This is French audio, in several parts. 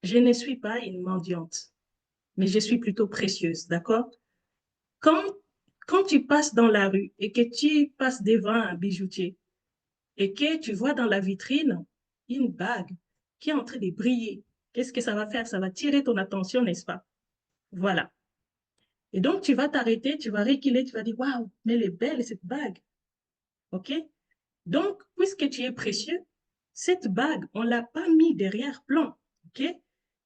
Je ne suis pas une mendiante, mais je suis plutôt précieuse, d'accord? Quand, quand tu passes dans la rue et que tu passes devant un bijoutier et que tu vois dans la vitrine une bague qui est en train de briller, qu'est-ce que ça va faire? Ça va tirer ton attention, n'est-ce pas? Voilà. Et donc, tu vas t'arrêter, tu vas reculer, tu vas dire, waouh, mais elle est belle cette bague. OK? Donc, puisque tu es précieux, cette bague, on ne l'a pas mis derrière plan. OK?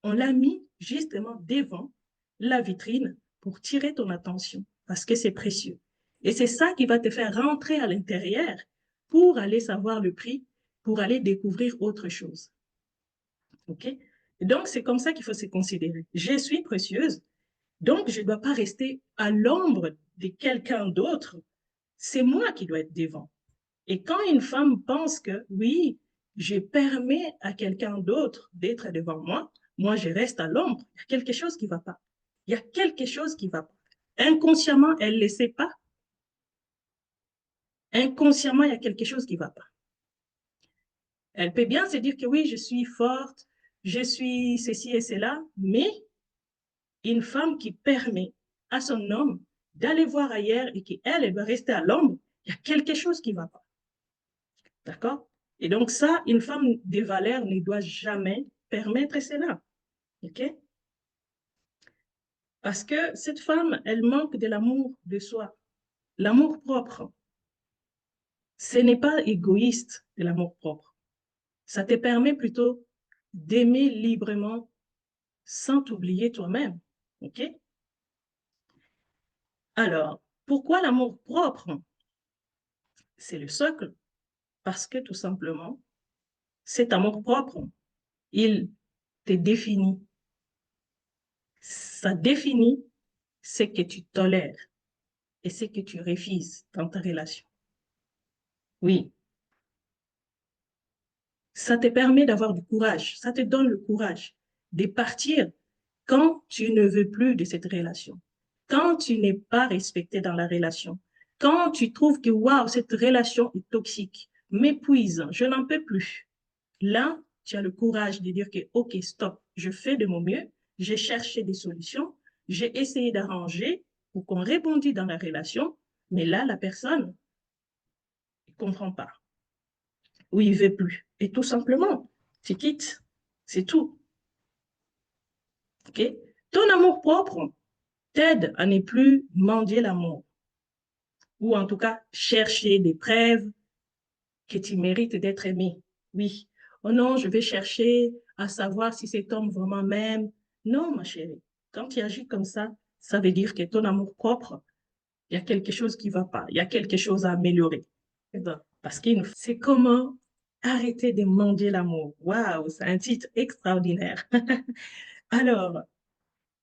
On l'a mis justement devant la vitrine pour tirer ton attention parce que c'est précieux. Et c'est ça qui va te faire rentrer à l'intérieur pour aller savoir le prix, pour aller découvrir autre chose. OK? Et donc, c'est comme ça qu'il faut se considérer. Je suis précieuse, donc je ne dois pas rester à l'ombre de quelqu'un d'autre. C'est moi qui dois être devant. Et quand une femme pense que oui, je permets à quelqu'un d'autre d'être devant moi, moi je reste à l'ombre, il y a quelque chose qui ne va pas. Il y a quelque chose qui ne va pas. Inconsciemment, elle ne le sait pas. Inconsciemment, il y a quelque chose qui ne va pas. Elle peut bien se dire que oui, je suis forte, je suis ceci et cela, mais une femme qui permet à son homme d'aller voir ailleurs et qu'elle, elle va rester à l'ombre, il y a quelque chose qui ne va pas. D'accord? Et donc ça, une femme de valeur ne doit jamais permettre cela. OK? Parce que cette femme, elle manque de l'amour de soi, l'amour propre. Ce n'est pas égoïste de l'amour propre. Ça te permet plutôt d'aimer librement sans t'oublier toi-même. OK? Alors, pourquoi l'amour propre? C'est le socle. Parce que tout simplement, cet amour propre, il te définit. Ça définit ce que tu tolères et ce que tu refuses dans ta relation. Oui, ça te permet d'avoir du courage, ça te donne le courage de partir quand tu ne veux plus de cette relation, quand tu n'es pas respecté dans la relation, quand tu trouves que waouh, cette relation est toxique, m'épuise, je n'en peux plus. Là, tu as le courage de dire que ok, stop, je fais de mon mieux, j'ai cherché des solutions, j'ai essayé d'arranger pour qu'on rebondisse dans la relation, mais là, la personne ne comprend pas ou il ne veut plus. Et tout simplement, tu quittes. C'est tout. Okay? Ton amour propre t'aide à ne plus mendier l'amour ou en tout cas chercher des preuves que tu mérites d'être aimé. Oui. Oh non, je vais chercher à savoir si cet homme vraiment m'aime. Non, ma chérie. Quand tu agis comme ça veut dire que ton amour propre, il y a quelque chose qui ne va pas. Il y a quelque chose à améliorer. Parce que c'est comment arrêter de mendier l'amour. Waouh, c'est un titre extraordinaire. Alors,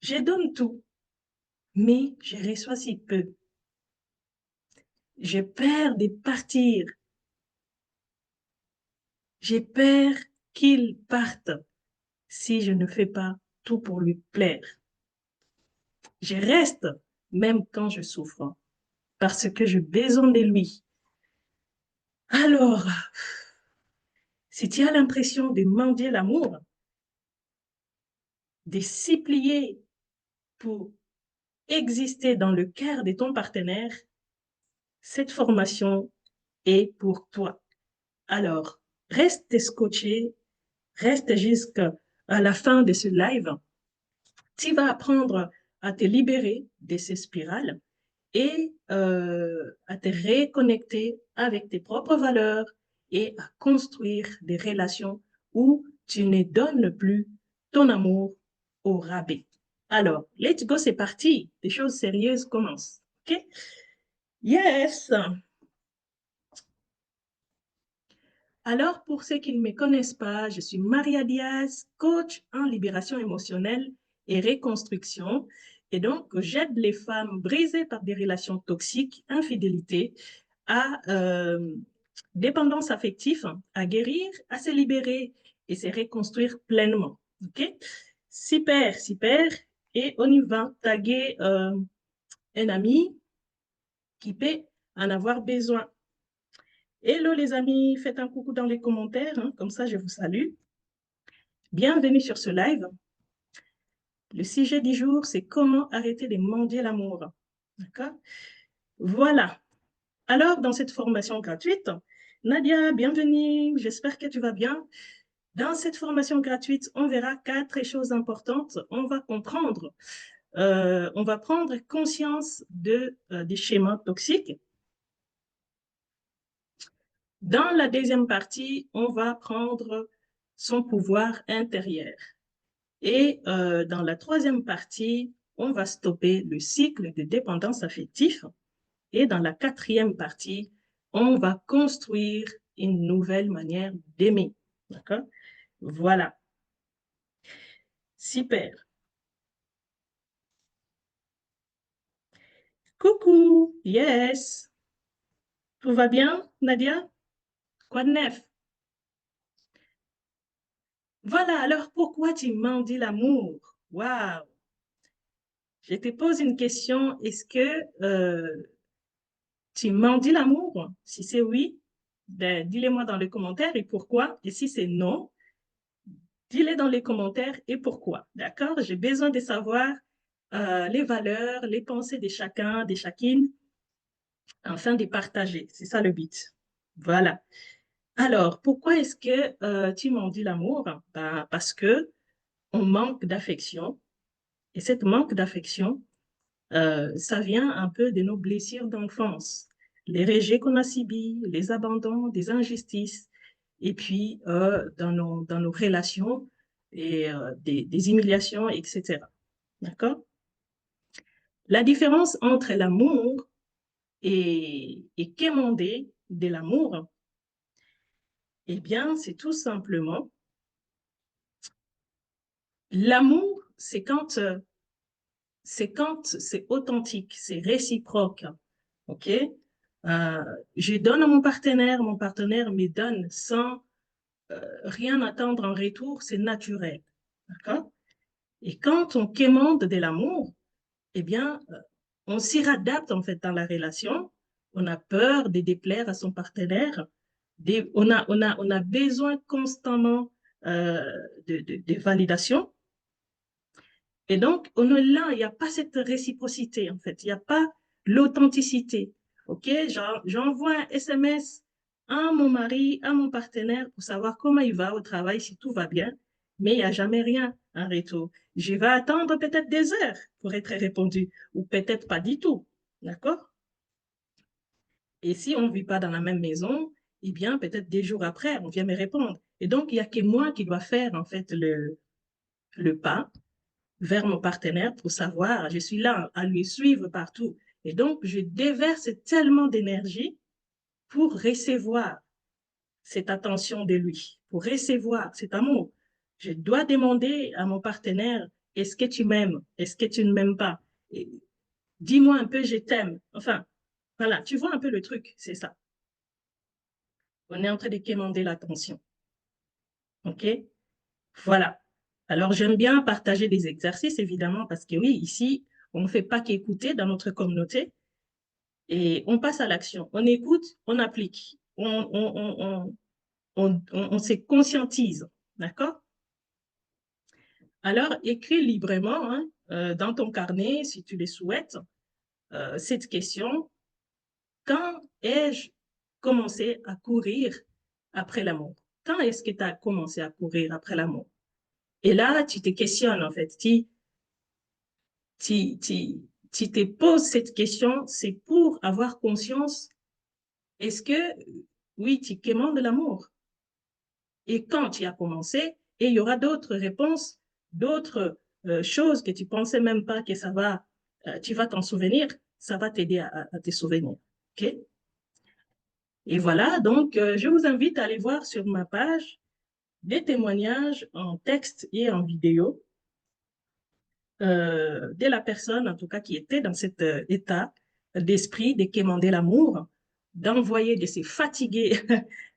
je donne tout, mais je reçois si peu. J'ai peur de partir. J'ai peur qu'il parte si je ne fais pas tout pour lui plaire. Je reste même quand je souffre parce que j'ai besoin de lui. Alors, si tu as l'impression de mendier l'amour, de s'y plier pour exister dans le cœur de ton partenaire, cette formation est pour toi. Alors, reste scotché, reste jusqu'à la fin de ce live. Tu vas apprendre à te libérer de ces spirales et à te reconnecter avec tes propres valeurs et à construire des relations où tu ne donnes plus ton amour au rabais. Alors, let's go, c'est parti. Des choses sérieuses commencent. OK? Yes! Alors, pour ceux qui ne me connaissent pas, je suis Maria Diaz, coach en libération émotionnelle et reconstruction. Et donc, j'aide les femmes brisées par des relations toxiques, infidélité, à dépendance affective, à guérir, à se libérer et se reconstruire pleinement. OK? Super, super. Et on y va taguer un ami qui peut en avoir besoin. Hello les amis, faites un coucou dans les commentaires, hein, comme ça je vous salue. Bienvenue sur ce live. Le sujet du jour, c'est comment arrêter de mendier l'amour. D'accord? Voilà. Alors, dans cette formation gratuite, Nadia, bienvenue. J'espère que tu vas bien. Dans cette formation gratuite, on verra 4 choses importantes. On va comprendre, on va prendre conscience des schémas toxiques. Dans la deuxième partie, on va prendre son pouvoir intérieur. Et dans la troisième partie, on va stopper le cycle de dépendance affective. Et dans la quatrième partie, on va construire une nouvelle manière d'aimer. D'accord? Voilà. Super. Coucou. Yes. Tout va bien, Nadia? Quoi de neuf? Voilà. Alors, pourquoi tu m'en dis l'amour? Waouh. Je te pose une question. Est-ce que tu m'en dis l'amour? Si c'est oui, ben, dis-le-moi dans les commentaires et pourquoi. Et si c'est non, dis-le dans les commentaires et pourquoi. D'accord? J'ai besoin de savoir les valeurs, les pensées de chacun, de chacune, afin de partager. C'est ça le but. Voilà. Alors, pourquoi est-ce que tu m'en dis l'amour? Ben, parce que on manque d'affection. Et cette manque d'affection, ça vient un peu de nos blessures d'enfance, les rejets qu'on a subis, les abandons, des injustices, et puis dans nos relations et des humiliations, etc. D'accord? La différence entre l'amour et quémander de l'amour, eh bien, c'est tout simplement l'amour, c'est quand c'est authentique, c'est réciproque. OK? Je donne à mon partenaire me donne sans rien attendre en retour, c'est naturel. D'accord? Et quand on quémande de l'amour, eh bien, on s'y adapte en fait dans la relation. On a peur de déplaire à son partenaire. On a besoin constamment de validation. Et donc, on est là, il n'y a pas cette réciprocité, en fait. Il n'y a pas l'authenticité. OK? J'envoie un SMS à mon mari, à mon partenaire pour savoir comment il va au travail, si tout va bien, mais il n'y a jamais rien en retour. Je vais attendre peut-être des heures pour être répondu, ou peut-être pas du tout. D'accord? Et si on ne vit pas dans la même maison, eh bien, peut-être des jours après, on vient me répondre. Et donc, il n'y a que moi qui dois faire, en fait, le pas vers mon partenaire pour savoir, je suis là à lui suivre partout. Et donc, je déverse tellement d'énergie pour recevoir cette attention de lui, pour recevoir cet amour. Je dois demander à mon partenaire, est-ce que tu m'aimes? Est-ce que tu ne m'aimes pas? Dis-moi un peu, je t'aime. Enfin, voilà, tu vois un peu le truc, c'est ça. On est en train de quémander l'attention. OK? Voilà. Alors, j'aime bien partager des exercices, évidemment, parce que oui, ici, on ne fait pas qu'écouter dans notre communauté et on passe à l'action. On écoute, on applique, on se conscientise. D'accord? Alors, écris librement hein, dans ton carnet, si tu le souhaites, cette question. Quand ai-je commencé à courir après l'amour? Quand est-ce que tu as commencé à courir après l'amour? Et là, tu te questionnes, en fait. Tu te poses cette question, c'est pour avoir conscience, est-ce que, oui, tu quémandes l'amour? Et quand tu as commencé, et il y aura d'autres réponses, d'autres choses que tu pensais même pas que tu vas t'en souvenir, ça va t'aider à te souvenir. OK? Et voilà, donc je vous invite à aller voir sur ma page des témoignages en texte et en vidéo de la personne, en tout cas, qui était dans cet état d'esprit de quémander l'amour, d'envoyer, de se fatiguer,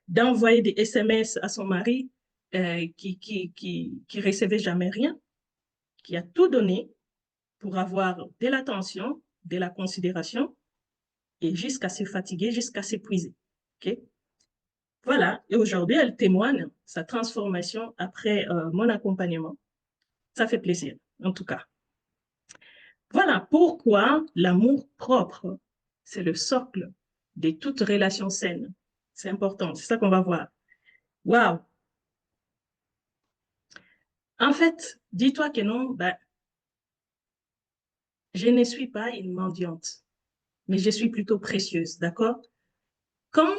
d'envoyer des SMS à son mari qui recevait jamais rien, qui a tout donné pour avoir de l'attention, de la considération et jusqu'à se fatiguer, jusqu'à s'épuiser. Okay? Voilà, et aujourd'hui, elle témoigne sa transformation après mon accompagnement. Ça fait plaisir, en tout cas. Voilà pourquoi l'amour propre, c'est le socle de toute relation saine. C'est important, c'est ça qu'on va voir. Waouh! En fait, dis-toi que non, ben, je ne suis pas une mendiante, mais je suis plutôt précieuse, d'accord? Quand,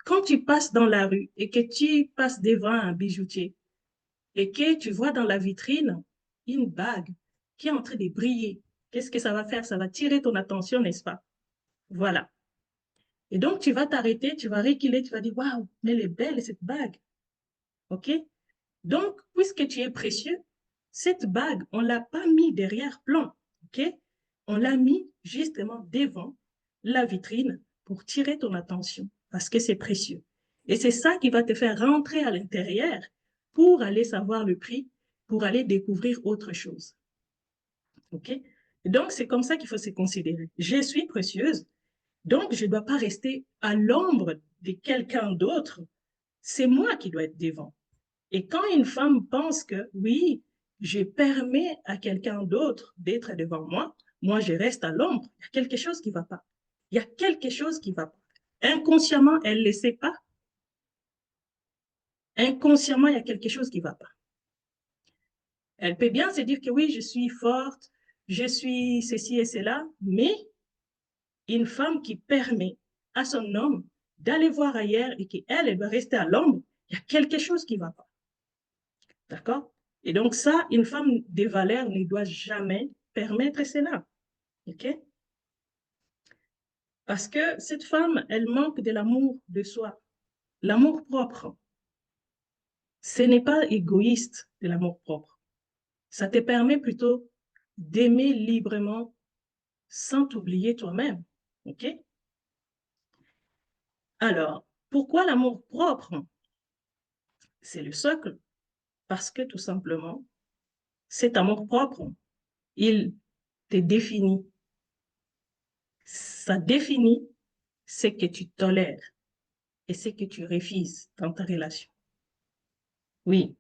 quand tu passes dans la rue et que tu passes devant un bijoutier et que tu vois dans la vitrine une bague qui est en train de briller, qu'est-ce que ça va faire? Ça va tirer ton attention, n'est-ce pas? Voilà. Et donc, tu vas t'arrêter, tu vas reculer, tu vas dire, waouh, mais elle est belle cette bague. OK? Donc, puisque tu es précieux, cette bague, on ne l'a pas mis derrière plan. OK? On l'a mis justement devant la vitrine pour tirer ton attention parce que c'est précieux. Et c'est ça qui va te faire rentrer à l'intérieur pour aller savoir le prix, pour aller découvrir autre chose. OK? Et donc, c'est comme ça qu'il faut se considérer. Je suis précieuse, donc je ne dois pas rester à l'ombre de quelqu'un d'autre. C'est moi qui dois être devant. Et quand une femme pense que oui, je permets à quelqu'un d'autre d'être devant moi, moi je reste à l'ombre, il y a quelque chose qui ne va pas. Il y a quelque chose qui ne va pas. Inconsciemment, elle ne le sait pas. Inconsciemment, il y a quelque chose qui ne va pas. Elle peut bien se dire que oui, je suis forte, je suis ceci et cela, mais une femme qui permet à son homme d'aller voir ailleurs et qu'elle, elle va rester à l'ombre, il y a quelque chose qui ne va pas. D'accord? Et donc ça, une femme de valeur ne doit jamais permettre cela. OK? Parce que cette femme, elle manque de l'amour de soi, l'amour propre. Ce n'est pas égoïste de l'amour propre. Ça te permet plutôt d'aimer librement sans t'oublier toi-même. OK? Alors, pourquoi l'amour propre? C'est le socle. Parce que tout simplement, cet amour propre, il te définit. Ça définit ce que tu tolères et ce que tu refuses dans ta relation. Oui,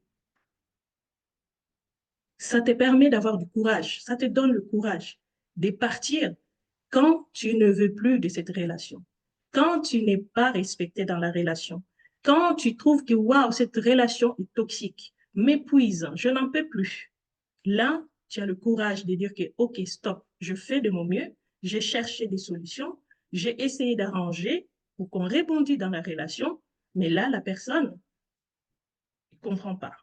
ça te permet d'avoir du courage, ça te donne le courage de partir quand tu ne veux plus de cette relation, quand tu n'es pas respecté dans la relation, quand tu trouves que waouh, cette relation est toxique, m'épuise, je n'en peux plus. Là, tu as le courage de dire que ok, stop, je fais de mon mieux, j'ai cherché des solutions, j'ai essayé d'arranger pour qu'on rebondisse dans la relation, mais là, la personne ne comprend pas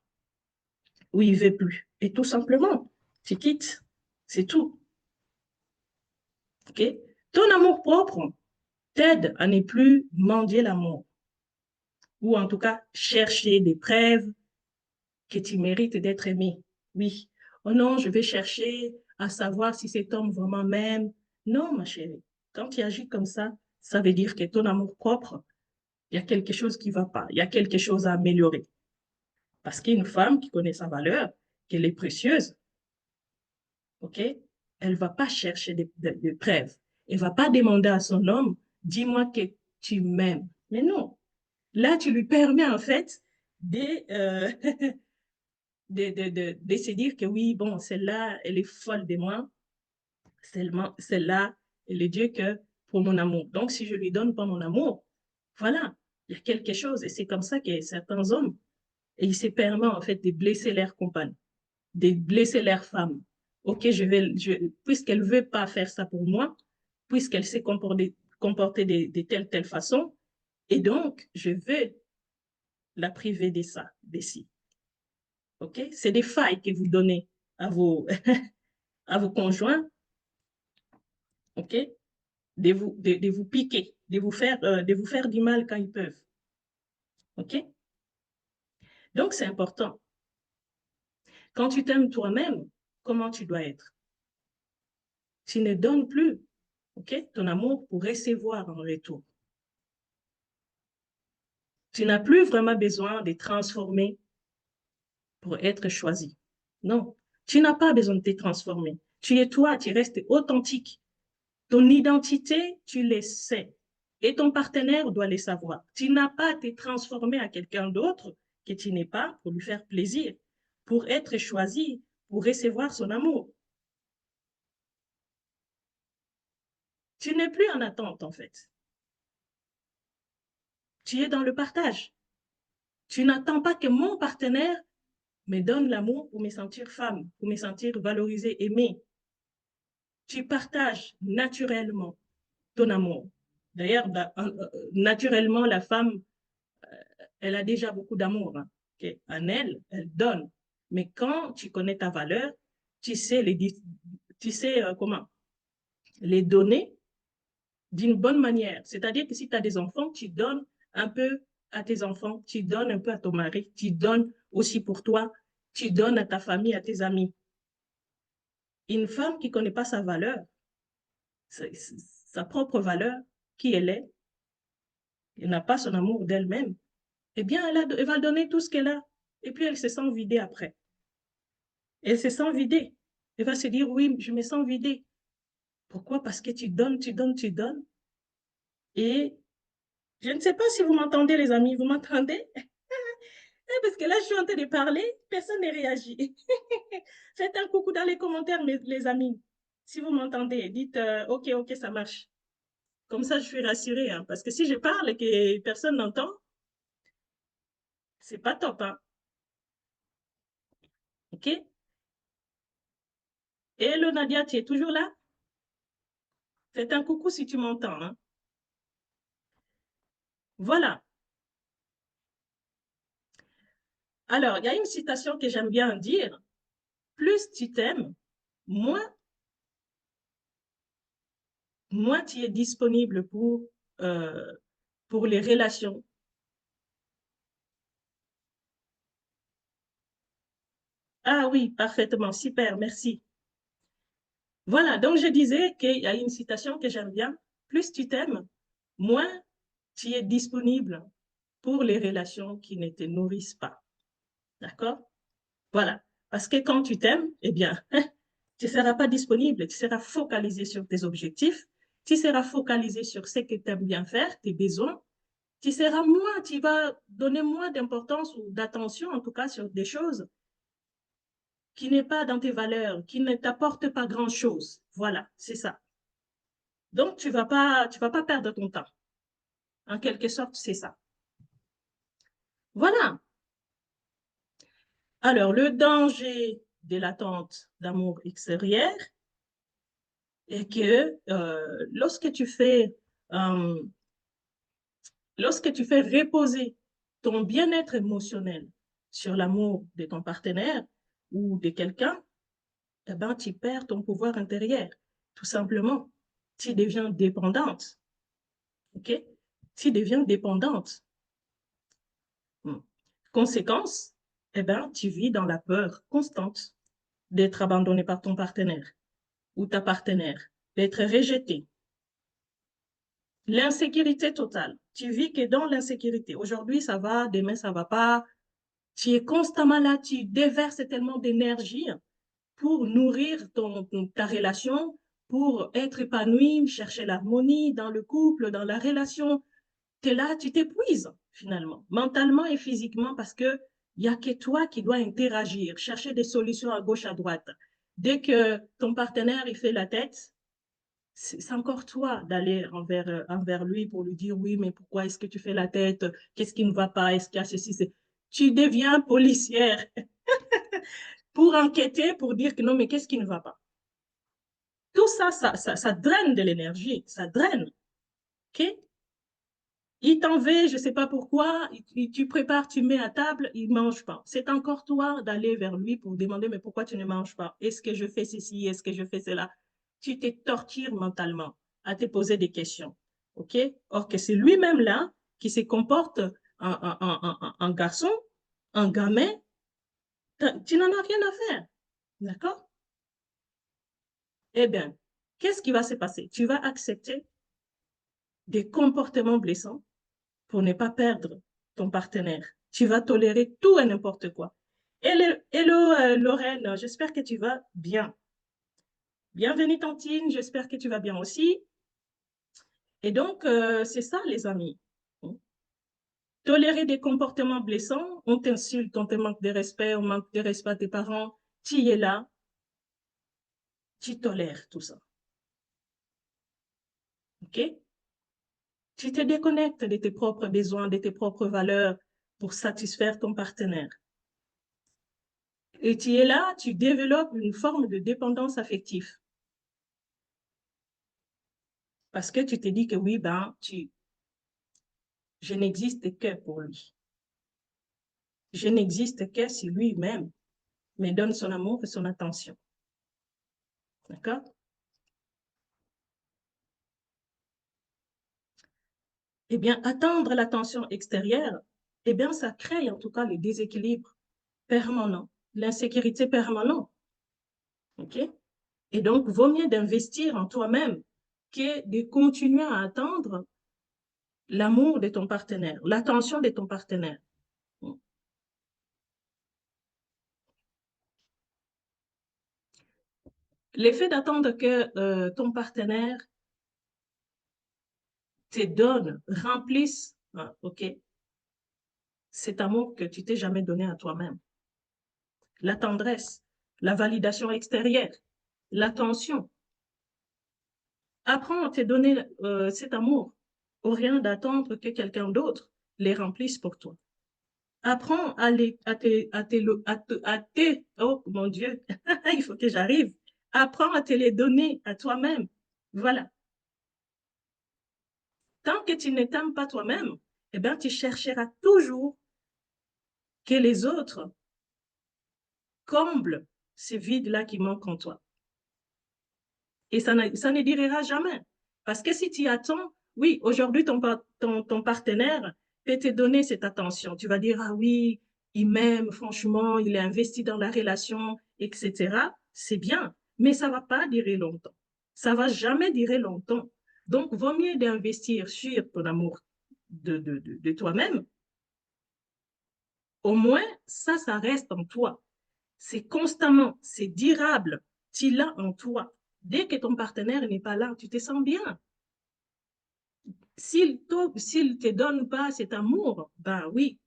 ou il ne veut plus. Et tout simplement, tu quittes. C'est tout. Okay? Ton amour propre t'aide à ne plus mendier l'amour ou en tout cas chercher des preuves que tu mérites d'être aimé. Oui. Oh non, je vais chercher à savoir si cet homme vraiment m'aime. Non, ma chérie. Quand tu agis comme ça veut dire que ton amour propre, il y a quelque chose qui ne va pas. Il y a quelque chose à améliorer. Parce qu'une femme qui connaît sa valeur, qu'elle est précieuse, OK? Elle ne va pas chercher des preuves. Elle ne va pas demander à son homme, dis-moi que tu m'aimes. Mais non. Là, tu lui permets en fait de, de se dire que oui, bon, celle-là, elle est folle de moi. Celle-là, elle est Dieu que pour mon amour. Donc, si je lui donne pas mon amour, voilà, il y a quelque chose. Et c'est comme ça que certains hommes, et ils se permettent en fait de blesser leur compagne, de blesser leur femme. Ok, puisqu'elle ne veut pas faire ça pour moi, puisqu'elle s'est comporter de telle façon, et donc je veux la priver de ça, de ci. Ok, c'est des failles que vous donnez à vos, à vos conjoints, ok, de vous piquer, de vous faire du mal quand ils peuvent. Ok, donc c'est important. Quand tu t'aimes toi-même, comment tu dois être? Tu ne donnes plus, ok, ton amour pour recevoir en retour. Tu n'as plus vraiment besoin de transformer pour être choisi. Non, tu n'as pas besoin de te transformer. Tu es toi, tu restes authentique. Ton identité, tu le sais. Et ton partenaire doit les savoir. Tu n'as pas à te transformer à quelqu'un d'autre que tu n'es pas pour lui faire plaisir, pour être choisi, pour recevoir son amour. Tu n'es plus en attente, en fait. Tu es dans le partage. Tu n'attends pas que mon partenaire me donne l'amour pour me sentir femme, pour me sentir valorisée, aimée. Tu partages naturellement ton amour. D'ailleurs, naturellement, la femme, elle a déjà beaucoup d'amour. Hein. Okay? En elle, elle donne. Mais quand tu connais ta valeur, tu sais comment les donner d'une bonne manière. C'est-à-dire que si tu as des enfants, tu donnes un peu à tes enfants, tu donnes un peu à ton mari, tu donnes aussi pour toi, tu donnes à ta famille, à tes amis. Une femme qui ne connaît pas sa valeur, sa propre valeur, qui elle est, elle n'a pas son amour d'elle-même, eh bien, elle va donner tout ce qu'elle a. Et puis, elle se sent vidée après. Elle se sent vidée. Elle va se dire, oui, je me sens vidée. Pourquoi? Parce que tu donnes, tu donnes, tu donnes. Et je ne sais pas si vous m'entendez, les amis. Vous m'entendez? Parce que là, je suis en train de parler, personne n'a réagi. Faites un coucou dans les commentaires, les amis. Si vous m'entendez, dites OK, OK, ça marche. Comme ça, je suis rassurée. Hein, parce que si je parle et que personne n'entend, c'est pas top. Hein, OK? Hello Nadia, tu es toujours là? Faites un coucou si tu m'entends. Hein. Voilà. Alors, il y a une citation que j'aime bien dire. Plus tu t'aimes, moins, moins tu es disponible pour les relations. Ah oui, parfaitement, super, merci. Voilà, donc je disais qu'il y a une citation que j'aime bien. Plus tu t'aimes, moins tu es disponible pour les relations qui ne te nourrissent pas. D'accord? Voilà. Parce que quand tu t'aimes, eh bien, tu ne seras pas disponible, tu seras focalisé sur tes objectifs, tu seras focalisé sur ce que tu aimes bien faire, tes besoins, tu seras moins, tu vas donner moins d'importance ou d'attention, en tout cas, sur des choses qui n'est pas dans tes valeurs, qui ne t'apportent pas grand-chose. Voilà, c'est ça. Donc, tu vas pas perdre ton temps. En quelque sorte, c'est ça. Voilà. Alors, le danger de l'attente d'amour extérieur est que euh, lorsque tu fais reposer ton bien-être émotionnel sur l'amour de ton partenaire ou de quelqu'un, eh ben, tu perds ton pouvoir intérieur, tout simplement. Tu deviens dépendante. OK? Tu deviens dépendante. Conséquence, eh ben, tu vis dans la peur constante d'être abandonné par ton partenaire ou ta partenaire, d'être rejeté. L'insécurité totale. Tu vis que dans l'insécurité. Aujourd'hui, ça va, demain, ça va pas. Tu es constamment là, tu déverses tellement d'énergie pour nourrir ta relation, pour être épanoui, chercher l'harmonie dans le couple, dans la relation. Tu es là, tu t'épuises finalement, mentalement et physiquement, parce que il n'y a que toi qui dois interagir, chercher des solutions à gauche, à droite. Dès que ton partenaire il fait la tête, c'est encore toi d'aller envers lui pour lui dire oui, mais pourquoi est-ce que tu fais la tête? Qu'est-ce qui ne va pas? Est-ce qu'il y a ceci? Tu deviens policière pour enquêter, pour dire que non, mais qu'est-ce qui ne va pas? Tout ça, ça draine de l'énergie, ça draine. OK? Il t'en veut, je ne sais pas pourquoi, tu prépares, tu mets à table, il ne mange pas. C'est encore toi d'aller vers lui pour demander, mais pourquoi tu ne manges pas? Est-ce que je fais ceci? Est-ce que je fais cela? Tu te tortures mentalement à te poser des questions. OK? Or que c'est lui-même là qui se comporte en garçon, en gamin, tu n'en as rien à faire. D'accord? Eh bien, qu'est-ce qui va se passer? Tu vas accepter des comportements blessants pour ne pas perdre ton partenaire. Tu vas tolérer tout et n'importe quoi. Hello, Lorraine, j'espère que tu vas bien. Bienvenue Tantine, j'espère que tu vas bien aussi. Et donc, c'est ça, les amis. Tolérer des comportements blessants, on t'insulte, on te manque de respect, on manque de respect à tes parents, tu es là, tu tolères tout ça. OK? Tu te déconnectes de tes propres besoins, de tes propres valeurs pour satisfaire ton partenaire. Et tu es là, tu développes une forme de dépendance affective. Parce que tu te dis que oui, je n'existe que pour lui. Je n'existe que si lui-même me donne son amour et son attention. D'accord? Eh bien, attendre l'attention extérieure, eh bien, ça crée en tout cas le déséquilibre permanent, l'insécurité permanente. OK? Et donc, vaut mieux d'investir en toi-même que de continuer à attendre l'amour de ton partenaire, l'attention de ton partenaire. L'effet d'attendre que ton partenaire te donne, remplisse, OK, cet amour que tu t'es jamais donné à toi-même. La tendresse, la validation extérieure, l'attention. Apprends à te donner cet amour au rien d'attendre que quelqu'un d'autre les remplisse pour toi. Apprends oh mon Dieu, il faut que j'arrive. Apprends à te les donner à toi-même. Voilà. Tant que tu ne t'aimes pas toi-même, eh bien, tu chercheras toujours que les autres comblent ces vides-là qui manquent en toi. Et ça ne durera jamais. Parce que si tu attends, oui, aujourd'hui, ton partenaire peut te donner cette attention. Tu vas dire, ah oui, il m'aime, franchement, il est investi dans la relation, etc. C'est bien, mais ça ne va pas durer longtemps. Ça ne va jamais durer longtemps. Donc, vaut mieux d'investir sur ton amour de toi-même. Au moins, ça reste en toi. C'est constamment, c'est durable. Tu l'as en toi. Dès que ton partenaire n'est pas là, tu te sens bien. S'il ne te donne pas cet amour, ben oui,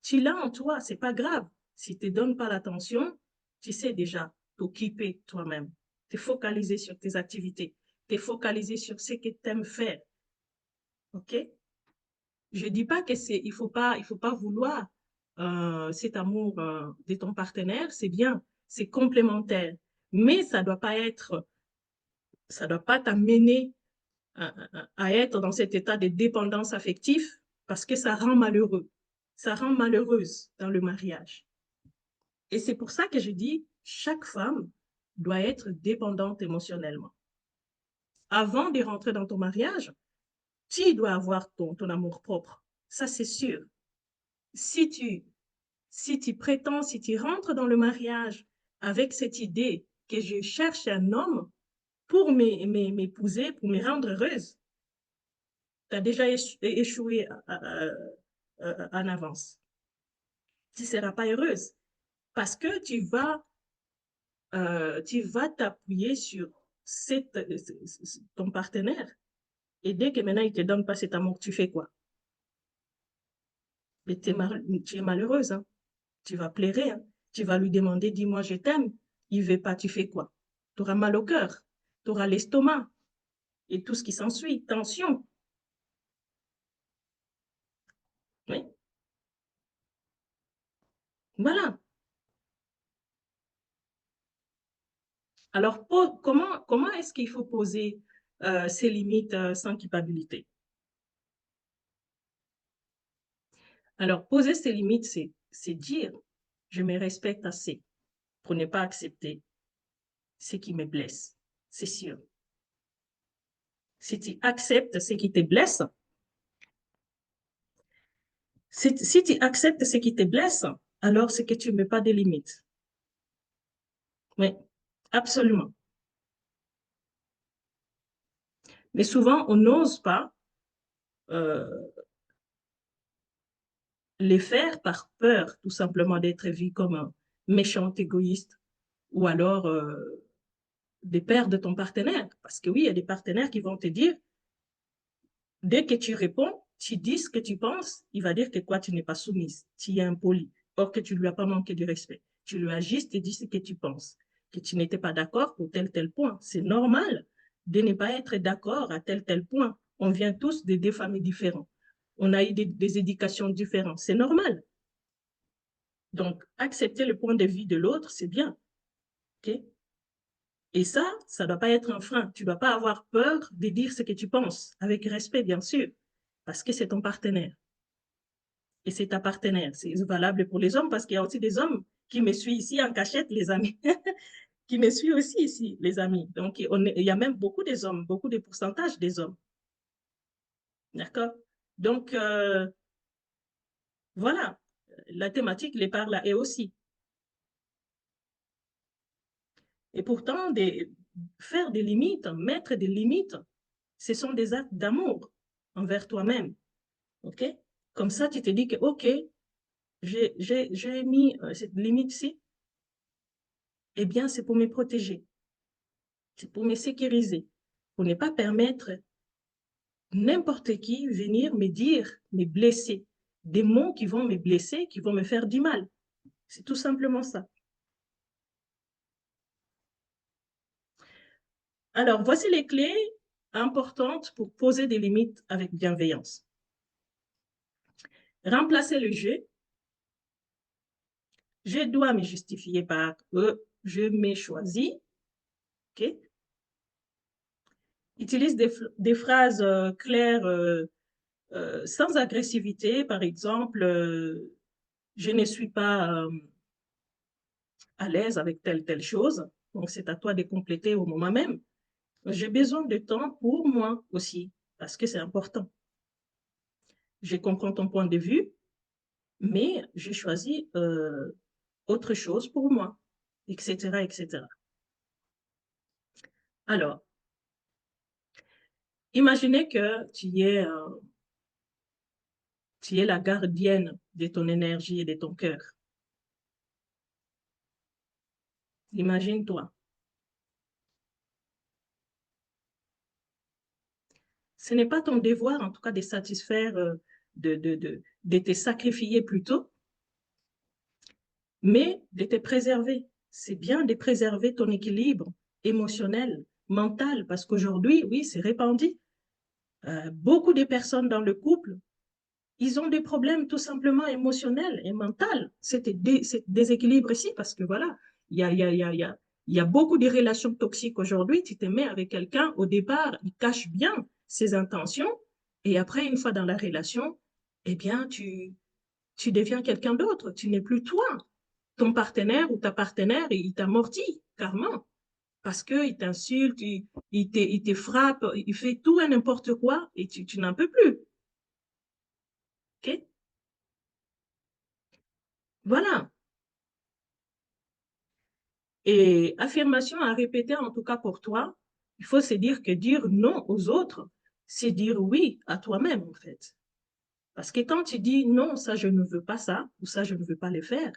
tu l'as en toi, c'est pas grave. S'il ne te donne pas l'attention, tu sais déjà t'occuper toi-même. Te focaliser sur tes activités, te focaliser sur ce que tu aimes faire. OK? Je dis pas que il faut pas vouloir cet amour de ton partenaire, c'est bien, c'est complémentaire. Mais ça doit pas t'amener à être dans cet état de dépendance affective parce que ça rend malheureux. Ça rend malheureuse dans le mariage. Et c'est pour ça que je dis, chaque femme doit être dépendante émotionnellement. Avant de rentrer dans ton mariage, tu dois avoir ton amour propre. Ça, c'est sûr. Si tu prétends, si tu rentres dans le mariage avec cette idée que je cherche un homme pour m'épouser, pour me rendre heureuse, tu as déjà échoué en avance. Tu ne seras pas heureuse parce que tu vas t'appuyer sur ton partenaire. Et dès que maintenant il ne te donne pas cet amour, tu fais quoi? Mais tu es malheureuse. Hein? Tu vas pleurer. Hein? Tu vas lui demander, dis-moi, je t'aime. Il ne veut pas, tu fais quoi? Tu auras mal au cœur. Tu auras l'estomac et tout ce qui s'ensuit. Tension. Oui. Voilà. Alors, comment est-ce qu'il faut poser ces limites sans culpabilité? Alors, poser ces limites, c'est dire, je me respecte assez pour ne pas accepter ce qui me blesse. C'est sûr. Si tu acceptes ce qui te blesse, si tu acceptes ce qui te blesse, alors c'est que tu ne mets pas de limites. Oui, absolument. Mais souvent, on n'ose pas euh, les faire par peur, tout simplement, d'être vu comme un méchant égoïste ou alors des pères de ton partenaire. Parce que oui, il y a des partenaires qui vont te dire, Dès que tu réponds, tu dis ce que tu penses, il va dire que quoi, tu n'es pas soumise, tu es impoli, or que tu ne lui as pas manqué de respect. Tu lui as juste dit ce que tu penses, que tu n'étais pas d'accord pour tel point. C'est normal de ne pas être d'accord à tel point. On vient tous de deux familles différentes. On a eu des éducations différentes. C'est normal. Donc, accepter le point de vue de l'autre, c'est bien. Okay? Et ça ne doit pas être un frein. Tu ne dois pas avoir peur de dire ce que tu penses, avec respect, bien sûr, parce que c'est ton partenaire. Et c'est ta partenaire. C'est valable pour les hommes, parce qu'il y a aussi des hommes qui me suivent ici en cachette, les amis, qui me suivent aussi ici, les amis. Donc, il y a même beaucoup des hommes, beaucoup de pourcentages des hommes. D'accord? Donc, voilà, la thématique les parle là et aussi. Et pourtant, faire des limites, mettre des limites, ce sont des actes d'amour envers toi-même. OK? Comme ça, tu te dis que, OK, j'ai mis cette limite-ci, eh bien, c'est pour me protéger, c'est pour me sécuriser, pour ne pas permettre n'importe qui venir me dire, me blesser, des mots qui vont me blesser, qui vont me faire du mal. C'est tout simplement ça. Alors, voici les clés importantes pour poser des limites avec bienveillance. Remplacer le je dois me justifier par je m'ai choisi. Okay? Utilise des phrases claires sans agressivité. Par exemple, je ne suis pas à l'aise avec telle chose. Donc, c'est à toi de compléter au moment même. J'ai besoin de temps pour moi aussi, parce que c'est important. Je comprends ton point de vue, mais j'ai choisi autre chose pour moi, etc., etc. Alors, imaginez que tu es la gardienne de ton énergie et de ton cœur. Imagine-toi. Ce n'est pas ton devoir, en tout cas, de satisfaire, de te sacrifier plutôt, mais de te préserver. C'est bien de préserver ton équilibre émotionnel, mental, parce qu'aujourd'hui, oui, c'est répandu. Beaucoup de personnes dans le couple, ils ont des problèmes tout simplement émotionnels et mentaux. C'est déséquilibre ici parce que voilà, il y a, il y a, il y a, il y a, il y a beaucoup de relations toxiques aujourd'hui. Tu te mets avec quelqu'un, au départ, il cache bien ses intentions et après, une fois dans la relation, eh bien, tu deviens quelqu'un d'autre. Tu n'es plus toi. Ton partenaire ou ta partenaire, il t'amortit carrément parce qu'il t'insulte, il te frappe, il fait tout et n'importe quoi et tu n'en peux plus. Okay? Voilà. Et affirmation à répéter, en tout cas pour toi, il faut se dire que dire non aux autres, c'est dire oui à toi-même, en fait. Parce que quand tu dis non, ça, je ne veux pas ça, ou ça, je ne veux pas le faire,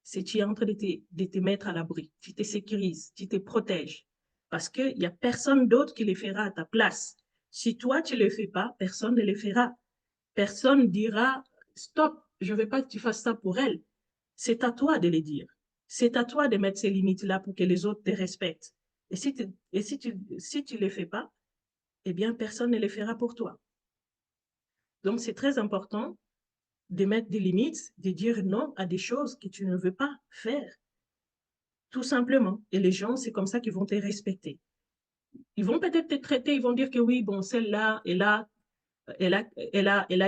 c'est tu es en train de te mettre à l'abri. Tu te sécurises, tu te protèges. Parce qu'il n'y a personne d'autre qui le fera à ta place. Si toi, tu ne le fais pas, personne ne le fera. Personne dira, stop, je ne veux pas que tu fasses ça pour elle. C'est à toi de le dire. C'est à toi de mettre ces limites-là pour que les autres te respectent. Et si tu ne les fais pas, eh bien, personne ne les fera pour toi. Donc, c'est très important de mettre des limites, de dire non à des choses que tu ne veux pas faire, tout simplement. Et les gens, c'est comme ça qu'ils vont te respecter. Ils vont peut-être te traiter, ils vont dire que oui, bon, celle-là, elle a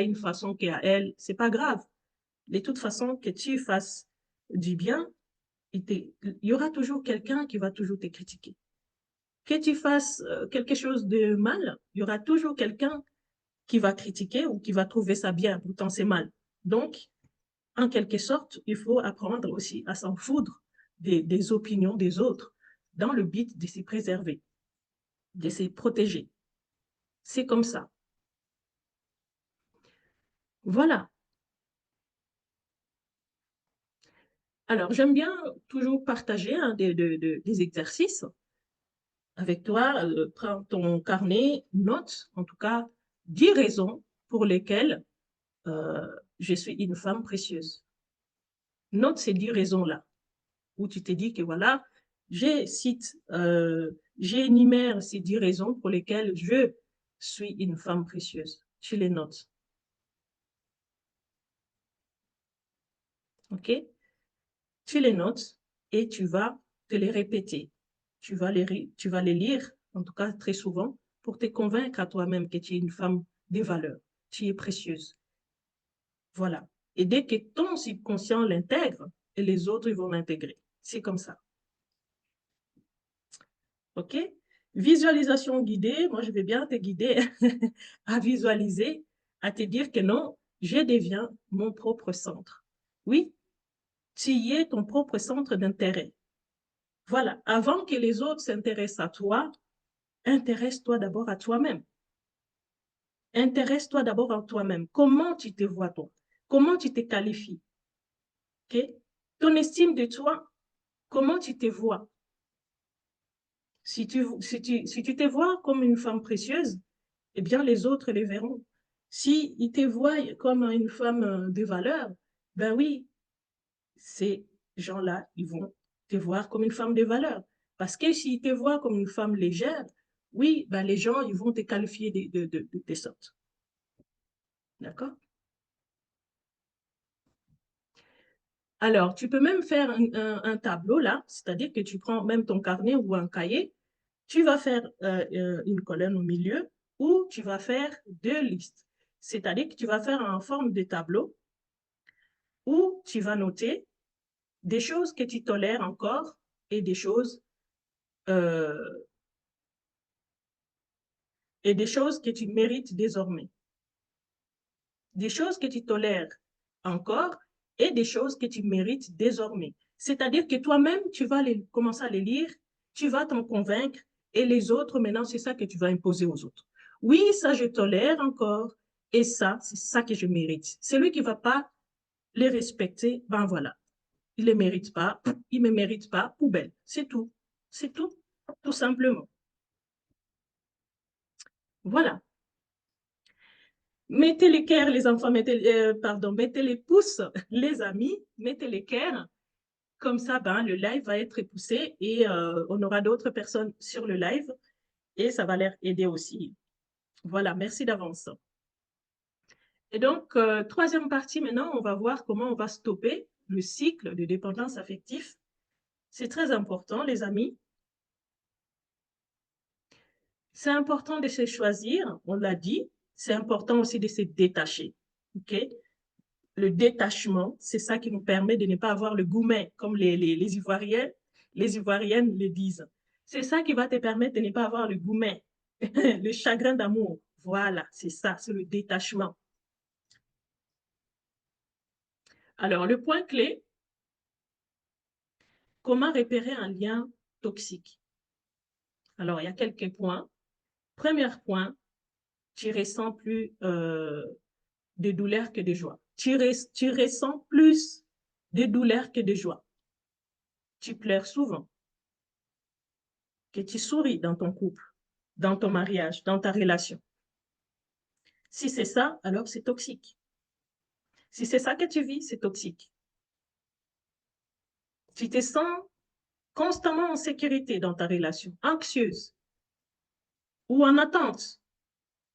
une façon qui est à elle. C'est pas grave. De toute façon, que tu fasses du bien, il y aura toujours quelqu'un qui va toujours te critiquer. Que tu fasses quelque chose de mal, il y aura toujours quelqu'un qui va critiquer ou qui va trouver ça bien, pourtant c'est mal. Donc, en quelque sorte, il faut apprendre aussi à s'en foutre des opinions des autres dans le but de se préserver, de se protéger. C'est comme ça. Voilà. Alors, j'aime bien toujours partager des exercices avec toi. Prends ton carnet, note en tout cas 10 raisons pour lesquelles je suis une femme précieuse. Note ces 10 raisons-là, où tu te dis que voilà, j'énumère ces 10 raisons pour lesquelles je suis une femme précieuse. Tu les notes. OK? Tu les notes et tu vas te les répéter. Tu vas les lire, en tout cas très souvent, pour te convaincre à toi-même que tu es une femme de valeur. Tu es précieuse. Voilà. Et dès que ton subconscient l'intègre, et les autres ils vont l'intégrer. C'est comme ça. OK? Visualisation guidée, moi je vais bien te guider à visualiser, à te dire que non, je deviens mon propre centre. Oui, tu y es ton propre centre d'intérêt. Voilà, avant que les autres s'intéressent à toi, intéresse-toi d'abord à toi-même. Intéresse-toi d'abord à toi-même. Comment tu te vois toi? Comment tu te qualifies? Okay? Ton estime de toi, comment tu te vois? Si tu te vois comme une femme précieuse, eh bien les autres les verront. Si ils te voient comme une femme de valeur, ben oui, ces gens-là, ils vont te voir comme une femme de valeur. Parce que s'ils te voient comme une femme légère, oui, ben les gens, ils vont te qualifier de sortes. D'accord? Alors, tu peux même faire un tableau là, c'est-à-dire que tu prends même ton carnet ou un cahier, tu vas faire une colonne au milieu où tu vas faire deux listes. C'est-à-dire que tu vas faire en forme de tableau où tu vas noter des choses que tu tolères encore et euh, et des choses que tu mérites désormais. Des choses que tu tolères encore et des choses que tu mérites désormais. C'est-à-dire que toi-même, tu vas commencer à les lire, tu vas t'en convaincre et les autres, maintenant, c'est ça que tu vas imposer aux autres. Oui, ça, je tolère encore et ça, c'est ça que je mérite. Celui qui ne va pas les respecter, ben voilà, il ne les mérite pas, il ne me mérite pas, poubelle. C'est tout. C'est tout, tout simplement. Voilà. Mettez les cœurs, les enfants, mettez les pouces, les amis, mettez les cœurs. Comme ça, ben, le live va être poussé et on aura d'autres personnes sur le live et ça va leur aider aussi. Voilà, merci d'avance. Et donc, troisième partie maintenant, on va voir comment on va stopper le cycle de dépendance affective. C'est très important, les amis. C'est important de se choisir, on l'a dit. C'est important aussi de se détacher. OK? Le détachement, c'est ça qui nous permet de ne pas avoir le goumet, comme les Ivoiriens, les Ivoiriennes le disent. C'est ça qui va te permettre de ne pas avoir le goumet, le chagrin d'amour. Voilà, c'est ça, c'est le détachement. Alors, le point clé, comment repérer un lien toxique? Alors, il y a quelques points. Premier point, tu ressens plus de douleur que de joie. Tu ressens plus de douleur que de joie. Tu pleures souvent. Que tu souris dans ton couple, dans ton mariage, dans ta relation. Si c'est ça, alors c'est toxique. Si c'est ça que tu vis, c'est toxique. Tu te sens constamment en sécurité dans ta relation, anxieuse ou en attente,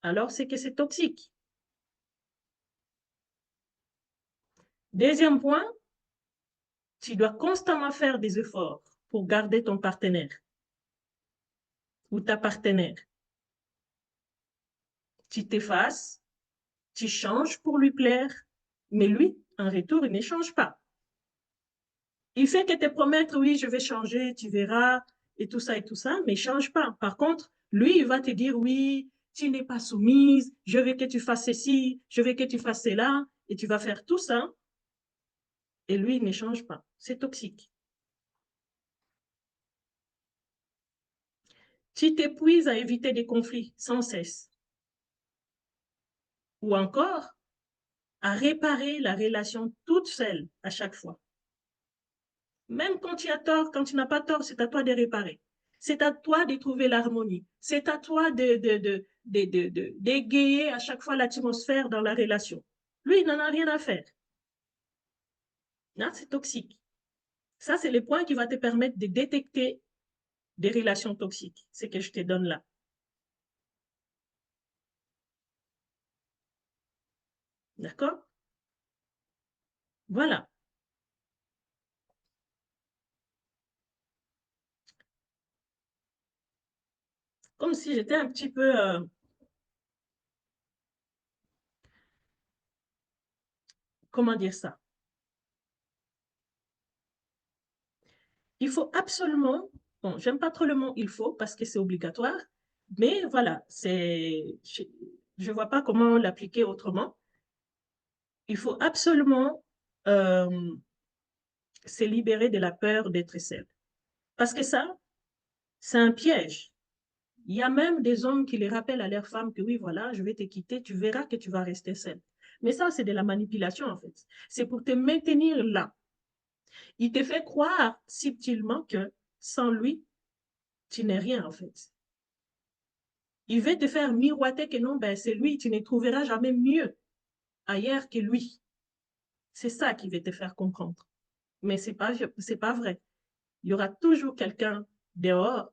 alors c'est que c'est toxique. Deuxième point, tu dois constamment faire des efforts pour garder ton partenaire ou ta partenaire. Tu t'effaces, tu changes pour lui plaire, mais lui, en retour, il ne change pas. Il fait que te promettre, oui, je vais changer, tu verras, et tout ça, mais il ne change pas. Par contre, lui, il va te dire, oui, tu n'es pas soumise, je veux que tu fasses ceci, je veux que tu fasses cela, et tu vas faire tout ça, et lui, il ne change pas. C'est toxique. Tu t'épuises à éviter des conflits sans cesse. Ou encore, à réparer la relation toute seule à chaque fois. Même quand tu as tort, quand tu n'as pas tort, c'est à toi de réparer. C'est à toi de trouver l'harmonie. C'est à toi d'égayer à chaque fois l'atmosphère dans la relation. Lui, il n'en a rien à faire. C'est toxique. Ça, c'est le point qui va te permettre de détecter des relations toxiques. C'est que je te donne là. D'accord? Voilà. Comme si j'étais un petit peu, comment dire ça? Il faut absolument, bon, j'aime pas trop le mot il faut parce que c'est obligatoire, mais voilà, je vois pas comment l'appliquer autrement. Il faut absolument euh, se libérer de la peur d'être seul. Parce que ça, c'est un piège. Il y a même des hommes qui les rappellent à leurs femmes que oui, voilà, je vais te quitter, tu verras que tu vas rester seule. Mais ça, c'est de la manipulation, en fait. C'est pour te maintenir là. Il te fait croire subtilement que sans lui, tu n'es rien, en fait. Il veut te faire miroiter que non, ben, c'est lui, tu ne trouveras jamais mieux ailleurs que lui. C'est ça qui veut te faire comprendre. Mais c'est pas vrai. Il y aura toujours quelqu'un dehors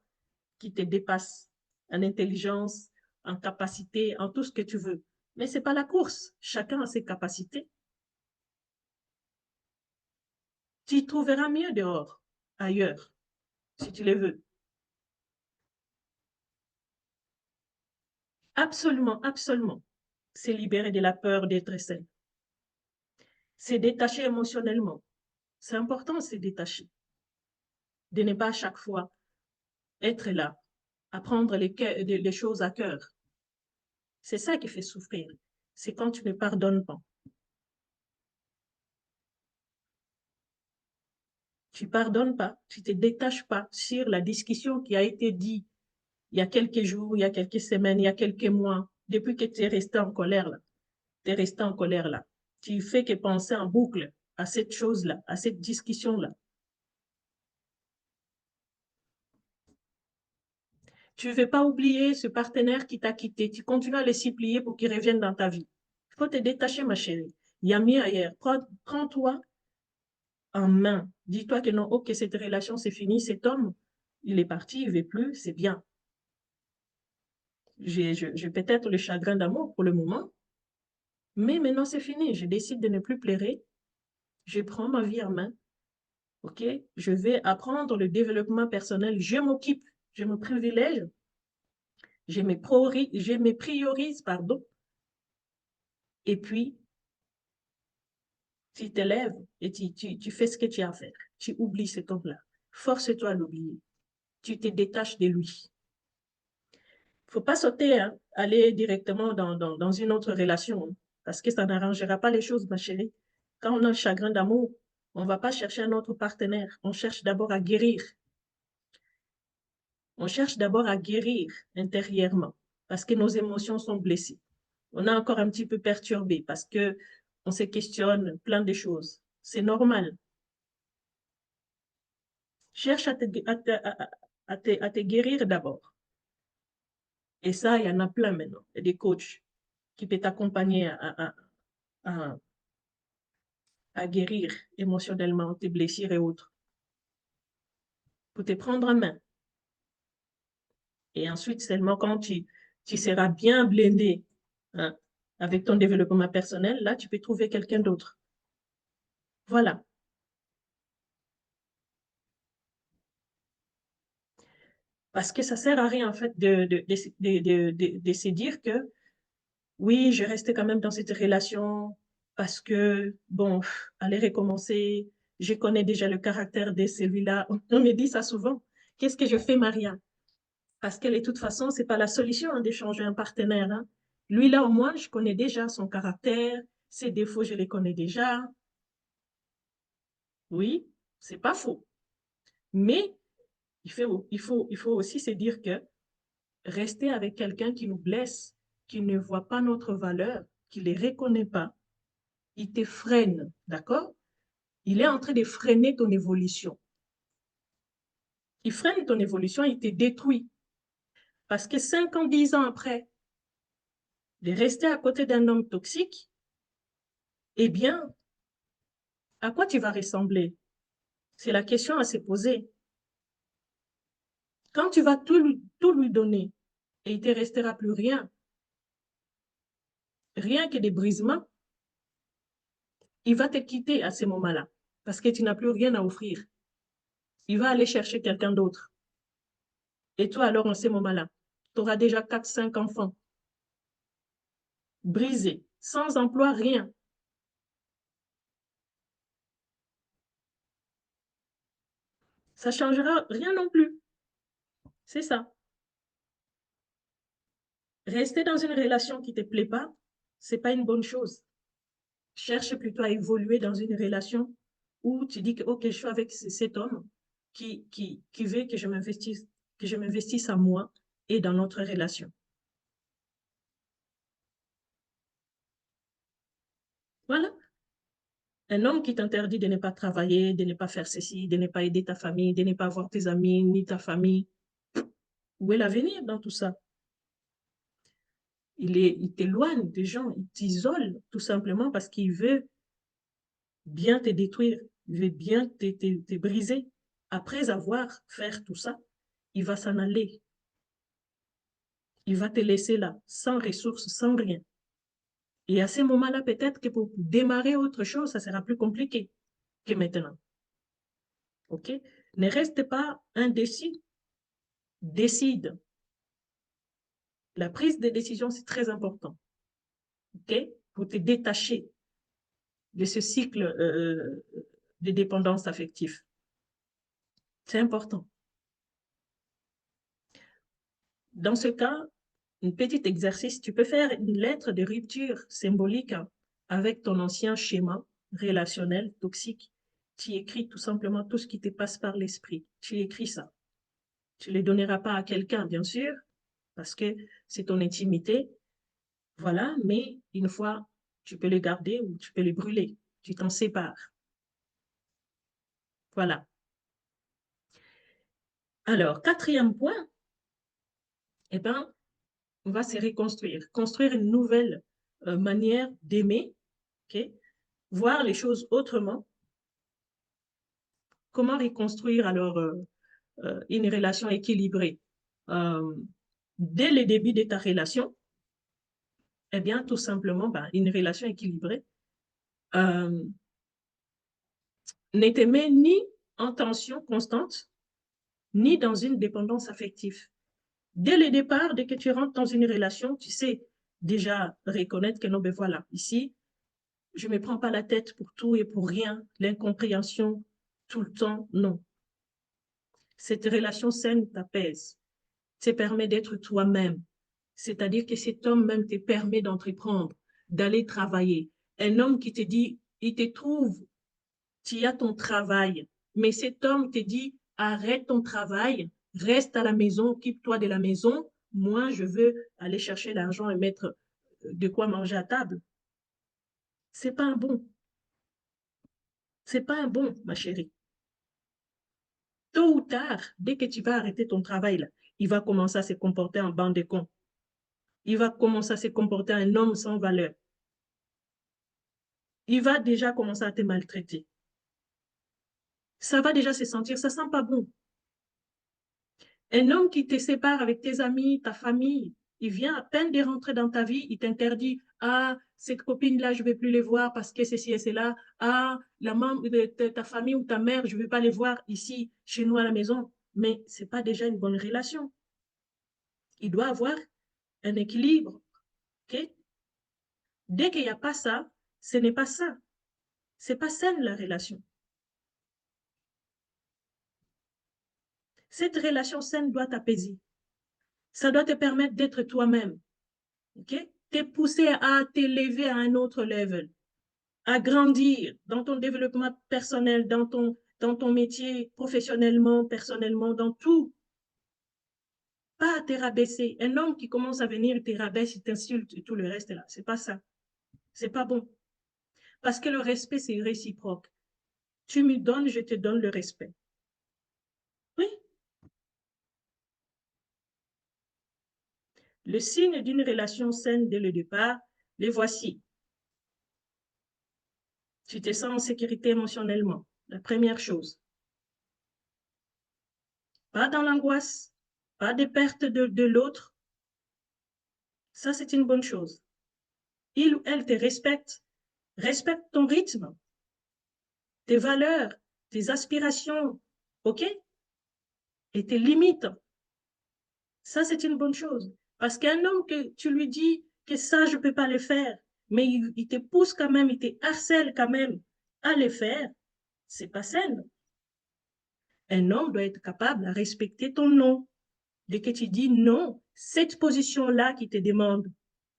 qui te dépasse en intelligence, en capacité, en tout ce que tu veux. Mais c'est pas la course. Chacun a ses capacités. Tu trouveras mieux dehors, ailleurs, si tu le veux. Absolument, absolument. C'est libérer de la peur d'être seul. C'est détacher émotionnellement. C'est important, c'est détacher. De ne pas à chaque fois être là, à prendre les choses à cœur. C'est ça qui fait souffrir. C'est quand tu ne pardonnes pas. Tu pardonnes pas, tu te détaches pas sur la discussion qui a été dite il y a quelques jours, il y a quelques semaines, il y a quelques mois, depuis que tu es resté en colère là. Tu es resté en colère là. Tu fais que penser en boucle à cette chose-là, à cette discussion-là. Tu ne veux pas oublier ce partenaire qui t'a quitté. Tu continues à le supplier pour qu'il revienne dans ta vie. Il faut te détacher, ma chérie. Il y a mieux ailleurs. Prends-toi en main. Dis-toi que non, ok, cette relation, c'est fini. Cet homme, il est parti, il ne veut plus, c'est bien. J'ai peut-être le chagrin d'amour pour le moment, mais maintenant, c'est fini. Je décide de ne plus pleurer. Je prends ma vie en main. Ok? Je vais apprendre le développement personnel. Je m'occupe, je me privilège, je me priorise, pardon. Et puis, tu t'élèves et tu fais ce que tu as à faire. Tu oublies cet homme-là. Force-toi à l'oublier. Tu te détaches de lui. Il ne faut pas sauter, hein, aller directement dans une autre relation, hein, parce que ça n'arrangera pas les choses, ma chérie. Quand on a un chagrin d'amour, on ne va pas chercher un autre partenaire. On cherche d'abord à guérir. On cherche d'abord à guérir intérieurement parce que nos émotions sont blessées. On est encore un petit peu perturbé parce que on se questionne plein de choses. C'est normal. Cherche à te guérir d'abord. Et ça, il y en a plein maintenant. Il y a des coachs qui peuvent t'accompagner à, à guérir émotionnellement tes blessures et autres, pour te prendre en main. Et ensuite, seulement quand tu seras bien blindé, hein, avec ton développement personnel, là, tu peux trouver quelqu'un d'autre. Voilà. Parce que ça sert à rien, en fait, de se dire que oui, je restais quand même dans cette relation parce que, bon, allez recommencer, je connais déjà le caractère de celui-là. On me dit ça souvent. Qu'est-ce que je fais, Maria? Parce que de toute façon, c'est pas la solution, hein, d'échanger un partenaire, hein. Lui, là, au moins, je connais déjà son caractère, ses défauts, je les connais déjà. Oui, c'est pas faux. Mais il faut aussi se dire que rester avec quelqu'un qui nous blesse, qui ne voit pas notre valeur, qui ne les reconnaît pas, il te freine, d'accord? Il est en train de freiner ton évolution. Il freine ton évolution, il te détruit. Parce que 5 ans, 10 ans après, de rester à côté d'un homme toxique, eh bien, à quoi tu vas ressembler? C'est la question à se poser. Quand tu vas tout lui donner et il ne te restera plus rien, rien que des brisements, il va te quitter à ce moment-là parce que tu n'as plus rien à offrir. Il va aller chercher quelqu'un d'autre. Et toi, alors, en ce moment-là, tu auras déjà 4, 5 enfants brisés, sans emploi, rien. Ça ne changera rien non plus. C'est ça. Rester dans une relation qui ne te plaît pas, ce n'est pas une bonne chose. Cherche plutôt à évoluer dans une relation où tu dis que, OK, je suis avec cet homme qui veut que je m'investisse à moi et dans notre relation. Voilà. Un homme qui t'interdit de ne pas travailler, de ne pas faire ceci, de ne pas aider ta famille, de ne pas voir tes amis, ni ta famille, où est l'avenir dans tout ça? Il t'éloigne des gens, il t'isole tout simplement parce qu'il veut bien te détruire, il veut bien te briser. Après avoir fait tout ça, il va s'en aller. Il va te laisser là, sans ressources, sans rien. Et à ce moment-là, peut-être que pour démarrer autre chose, ça sera plus compliqué que maintenant. OK? Ne reste pas indécis. Décide. La prise de décision, c'est très important. OK? Pour te détacher de ce cycle de dépendance affective. C'est important. Dans ce cas, un petit exercice, tu peux faire une lettre de rupture symbolique avec ton ancien schéma relationnel toxique. Tu écris tout simplement tout ce qui te passe par l'esprit. Tu écris ça. Tu ne les donneras pas à quelqu'un, bien sûr, parce que c'est ton intimité. Voilà, mais une fois, tu peux les garder ou tu peux les brûler. Tu t'en sépares. Voilà. Alors, quatrième point, eh ben, on va se reconstruire. Construire une nouvelle manière d'aimer, okay? Voir les choses autrement. Comment reconstruire alors une relation équilibrée? Dès le début de ta relation, eh bien, tout simplement, ben, une relation équilibrée ne te met ni en tension constante, ni dans une dépendance affective. Dès le départ, dès que tu rentres dans une relation, tu sais déjà reconnaître que non, ben voilà, ici, je ne me prends pas la tête pour tout et pour rien, l'incompréhension tout le temps, non. Cette relation saine t'apaise, te permet d'être toi-même. C'est-à-dire que cet homme même te permet d'entreprendre, d'aller travailler. Un homme qui te dit, il te trouve, tu as ton travail, mais cet homme te dit, arrête ton travail, reste à la maison, occupe-toi de la maison. Moi, je veux aller chercher l'argent et mettre de quoi manger à table. C'est pas un bon. C'est pas un bon, ma chérie. Tôt ou tard, dès que tu vas arrêter ton travail, là, il va commencer à se comporter en bande de cons. Il va commencer à se comporter un homme sans valeur. Il va déjà commencer à te maltraiter. Ça va déjà se sentir, ça sent pas bon. Un homme qui te sépare avec tes amis, ta famille, il vient à peine de rentrer dans ta vie, il t'interdit, ah, cette copine-là, je ne vais plus les voir parce que ceci et cela, ah, la membre de ta famille ou ta mère, je ne vais pas les voir ici, chez nous à la maison. Mais ce n'est pas déjà une bonne relation. Il doit avoir un équilibre. Okay? Dès qu'il n'y a pas ça, ce n'est pas ça. Ce n'est pas saine la relation. Cette relation saine doit t'apaiser. Ça doit te permettre d'être toi-même. Okay? Te pousser à t'élever à un autre level, à grandir dans ton développement personnel, dans ton métier, professionnellement, personnellement, dans tout. Pas à te rabaisser. Un homme qui commence à venir te rabaisse, il t'insulte et tout le reste là. C'est pas ça. C'est pas bon. Parce que le respect, c'est réciproque. Tu me donnes, je te donne le respect. Oui. Le signe d'une relation saine dès le départ, les voici. Tu te sens en sécurité émotionnellement, la première chose. Pas dans l'angoisse, pas de perte de l'autre. Ça, c'est une bonne chose. Il ou elle te respecte, respecte ton rythme, tes valeurs, tes aspirations, OK? Et tes limites. Ça, c'est une bonne chose. Parce qu'un homme que tu lui dis que ça, je ne peux pas le faire, mais il te pousse quand même, il te harcèle quand même à le faire, c'est pas sain. Un homme doit être capable de respecter ton non. Dès que tu dis non, cette position-là qui te demande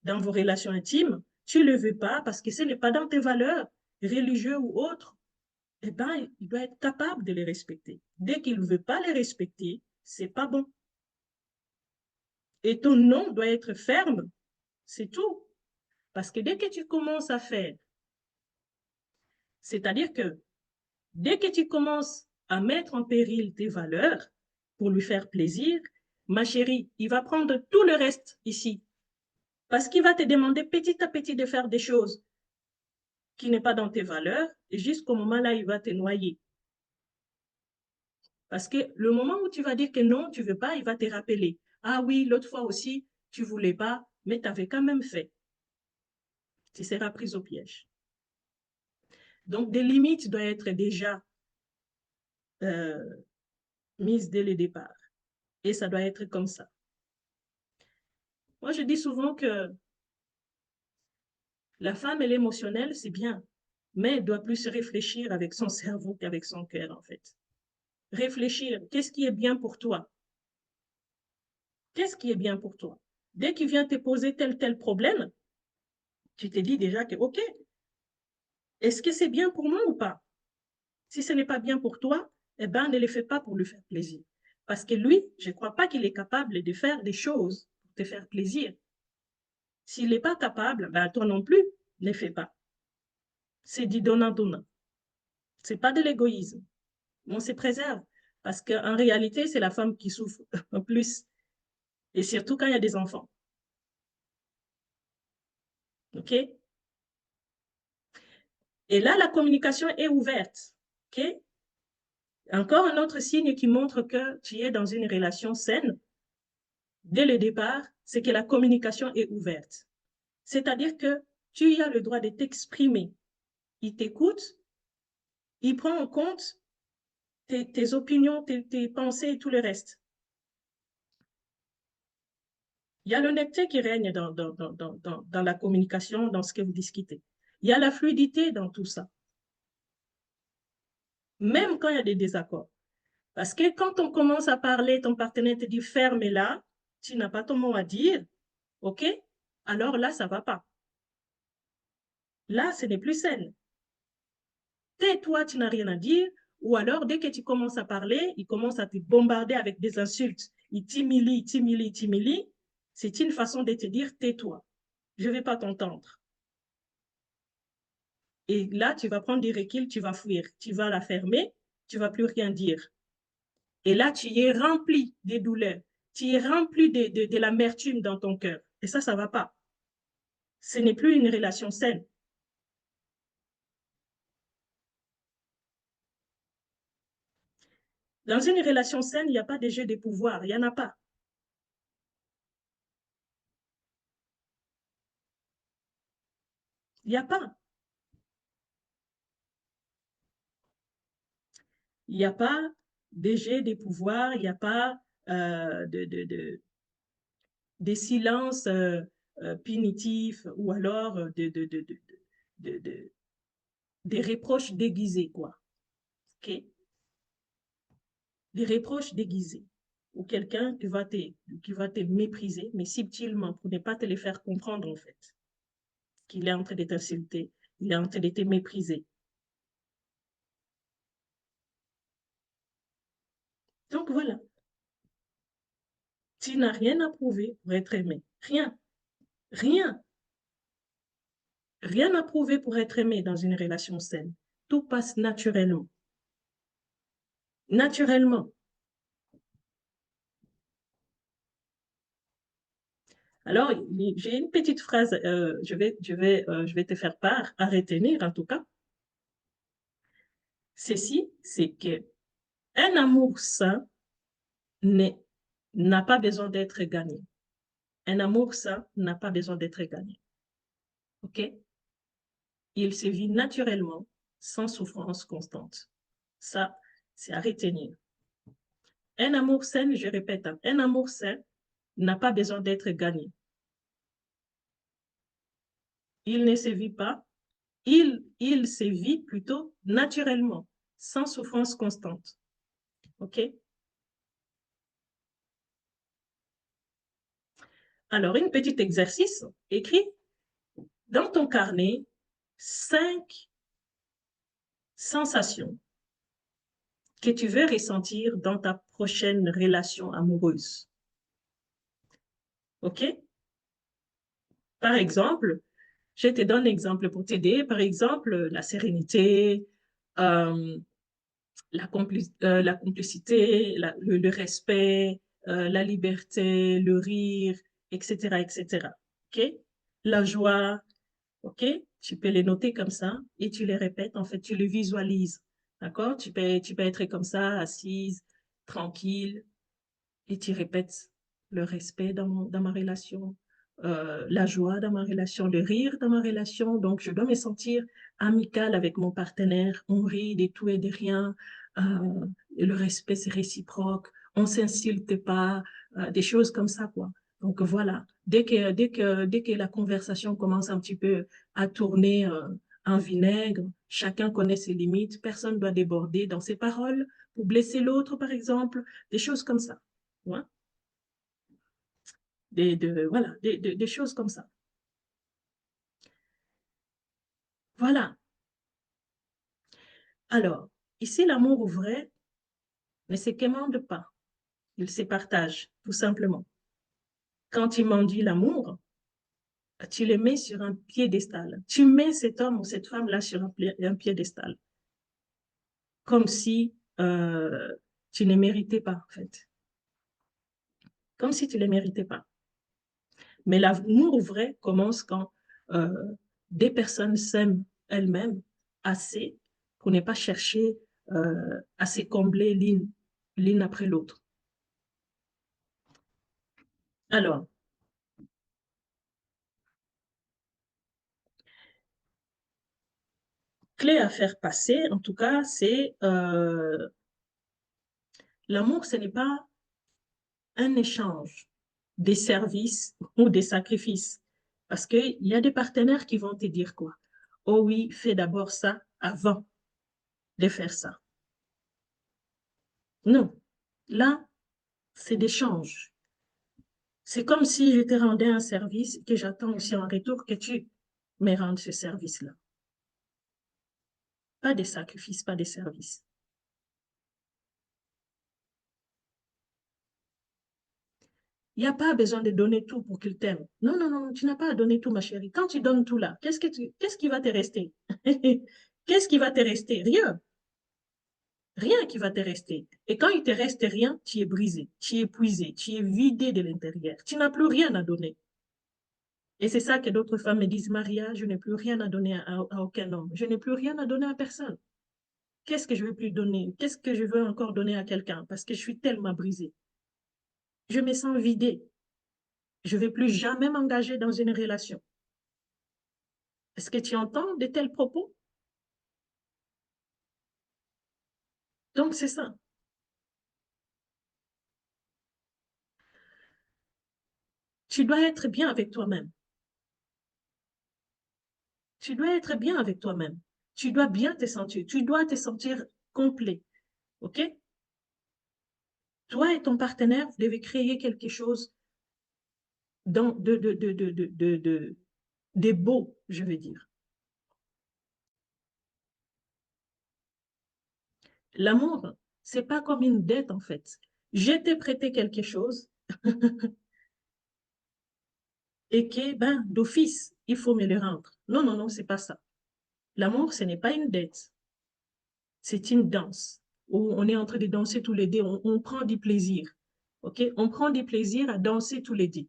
dans vos relations intimes, tu ne le veux pas parce que ce n'est pas dans tes valeurs, religieuses ou autres, eh bien, il doit être capable de les respecter. Dès qu'il ne veut pas les respecter, c'est pas bon. Et ton non doit être ferme, c'est tout. Parce que dès que tu commences à faire, c'est-à-dire que dès que tu commences à mettre en péril tes valeurs pour lui faire plaisir, ma chérie, il va prendre tout le reste ici. Parce qu'il va te demander petit à petit de faire des choses qui n'est pas dans tes valeurs, et jusqu'au moment là, il va te noyer. Parce que le moment où tu vas dire que non, tu ne veux pas, il va te rappeler. Ah oui, l'autre fois aussi, tu ne voulais pas, mais tu avais quand même fait. Tu seras prise au piège. Donc, des limites doivent être déjà mises dès le départ. Et ça doit être comme ça. Moi, je dis souvent que la femme, elle est émotionnelle, c'est bien, mais elle doit plus réfléchir avec son cerveau qu'avec son cœur, en fait. Réfléchir, qu'est-ce qui est bien pour toi? Qu'est-ce qui est bien pour toi? Dès qu'il vient te poser tel problème, tu te dis déjà que, OK, est-ce que c'est bien pour moi ou pas? Si ce n'est pas bien pour toi, eh ben, ne le fais pas pour lui faire plaisir. Parce que lui, je ne crois pas qu'il est capable de faire des choses pour te faire plaisir. S'il n'est pas capable, ben, toi non plus, ne fais pas. C'est du donnant-donnant. Ce n'est pas de l'égoïsme. On se préserve. Parce qu'en réalité, c'est la femme qui souffre en plus. Et surtout quand il y a des enfants. OK? Et là, la communication est ouverte. OK? Encore un autre signe qui montre que tu es dans une relation saine, dès le départ, c'est que la communication est ouverte. C'est-à-dire que tu as le droit de t'exprimer. Il t'écoute, il prend en compte tes opinions, tes pensées et tout le reste. Il y a l'honnêteté qui règne dans la communication, dans ce que vous discutez. Il y a la fluidité dans tout ça. Même quand il y a des désaccords. Parce que quand on commence à parler, ton partenaire te dit ferme là, tu n'as pas ton mot à dire, OK? Alors là, ça ne va pas. Là, ce n'est plus sain. Tais-toi, tu n'as rien à dire. Ou alors, dès que tu commences à parler, il commence à te bombarder avec des insultes. Il t'humilie, t'humilie, t'humilie. C'est une façon de te dire tais-toi. Je ne vais pas t'entendre. Et là, tu vas prendre des reculs, tu vas fuir. Tu vas la fermer, tu ne vas plus rien dire. Et là, tu es rempli des douleurs. Tu es rempli de l'amertume dans ton cœur. Et ça ne va pas. Ce n'est plus une relation saine. Dans une relation saine, il n'y a pas de jeu de pouvoir. Il n'y en a pas. Il n'y a pas. Il n'y a pas de jeu de pouvoir. Il n'y a pas des silences punitifs ou alors des reproches déguisés, quoi. OK? Des reproches déguisés. Ou quelqu'un qui va te mépriser, mais subtilement, pour ne pas te les faire comprendre, en fait, qu'il est en train de t'insulter, il est en train de te mépriser. Donc voilà, tu n'as rien à prouver pour être aimé. Rien, rien, rien à prouver pour être aimé dans une relation saine. Tout passe naturellement. Naturellement. Alors, j'ai une petite phrase, je vais te faire part, à retenir en tout cas. Ceci, c'est que un amour sain n'a pas besoin d'être gagné. Un amour sain n'a pas besoin d'être gagné. OK? Il se vit naturellement, sans souffrance constante. Ça, c'est à retenir. Un amour sain, je répète, un amour sain n'a pas besoin d'être gagné. Il ne se vit pas, il se vit plutôt naturellement, sans souffrance constante. OK? Alors, un petit exercice, écris dans ton carnet 5 sensations que tu veux ressentir dans ta prochaine relation amoureuse. OK? Par exemple, je te donne un exemple pour t'aider. Par exemple, la sérénité, euh, la complicité, le respect, la liberté, le rire, etc., etc. OK? La joie, OK? Tu peux les noter comme ça et tu les répètes. En fait, tu les visualises. D'accord? Tu peux être comme ça, assise, tranquille, et tu répètes le respect dans ma relation, la joie dans ma relation, le rire dans ma relation. Donc, je dois me sentir amicale avec mon partenaire. On rit de tout et de rien. Le respect, c'est réciproque. On ne s'insulte pas. Des choses comme ça, quoi. Donc, voilà. Dès que la conversation commence un petit peu à tourner en vinaigre, chacun connaît ses limites. Personne ne doit déborder dans ses paroles pour blesser l'autre, par exemple. Des choses comme ça. Ouais. Voilà, des choses comme ça. Voilà. Alors, ici, l'amour vrai ne se commande pas. Il se partage, tout simplement. Quand il m'en dit l'amour, tu le mets sur un piédestal. Tu mets cet homme ou cette femme-là sur un piédestal. Comme si tu ne méritais pas, en fait. Comme si tu ne le méritais pas. Mais l'amour vrai commence quand euh, des personnes s'aiment elles-mêmes assez pour ne pas chercher à se combler l'une après l'autre. Alors, clé à faire passer, en tout cas, c'est l'amour, ce n'est pas un échange des services ou des sacrifices. Parce qu'il y a des partenaires qui vont te dire quoi? Oh oui, fais d'abord ça avant de faire ça. Non, là, c'est d'échange. C'est comme si je te rendais un service que j'attends aussi en retour que tu me rendes ce service-là. Pas de sacrifice, pas de service. Il n'y a pas besoin de donner tout pour qu'il t'aime. Non, non, non, tu n'as pas à donner tout, ma chérie. Quand tu donnes tout là, qu'est-ce qui va te rester? Qu'est-ce qui va te rester? Rien. Rien qui va te rester. Et quand il te reste rien, tu es brisé, tu es épuisé, tu es vidé de l'intérieur. Tu n'as plus rien à donner. Et c'est ça que d'autres femmes me disent, Maria, je n'ai plus rien à donner à aucun homme. Je n'ai plus rien à donner à personne. Qu'est-ce que je veux plus donner? Qu'est-ce que je veux encore donner à quelqu'un? Parce que je suis tellement brisée. Je me sens vidée. Je ne vais plus jamais m'engager dans une relation. Est-ce que tu entends de tels propos? Donc, c'est ça. Tu dois être bien avec toi-même. Tu dois être bien avec toi-même. Tu dois bien te sentir. Tu dois te sentir complet. OK? Toi et ton partenaire, vous devez créer quelque chose dans, de beau, je veux dire. L'amour, c'est pas comme une dette, en fait. Je t'ai prêté quelque chose et que, ben, d'office, il faut me le rendre. Non, non, non, c'est pas ça. L'amour, ce n'est pas une dette. C'est une danse où on est en train de danser tous les deux. On prend du plaisir. OK? On prend du plaisir à danser tous les deux.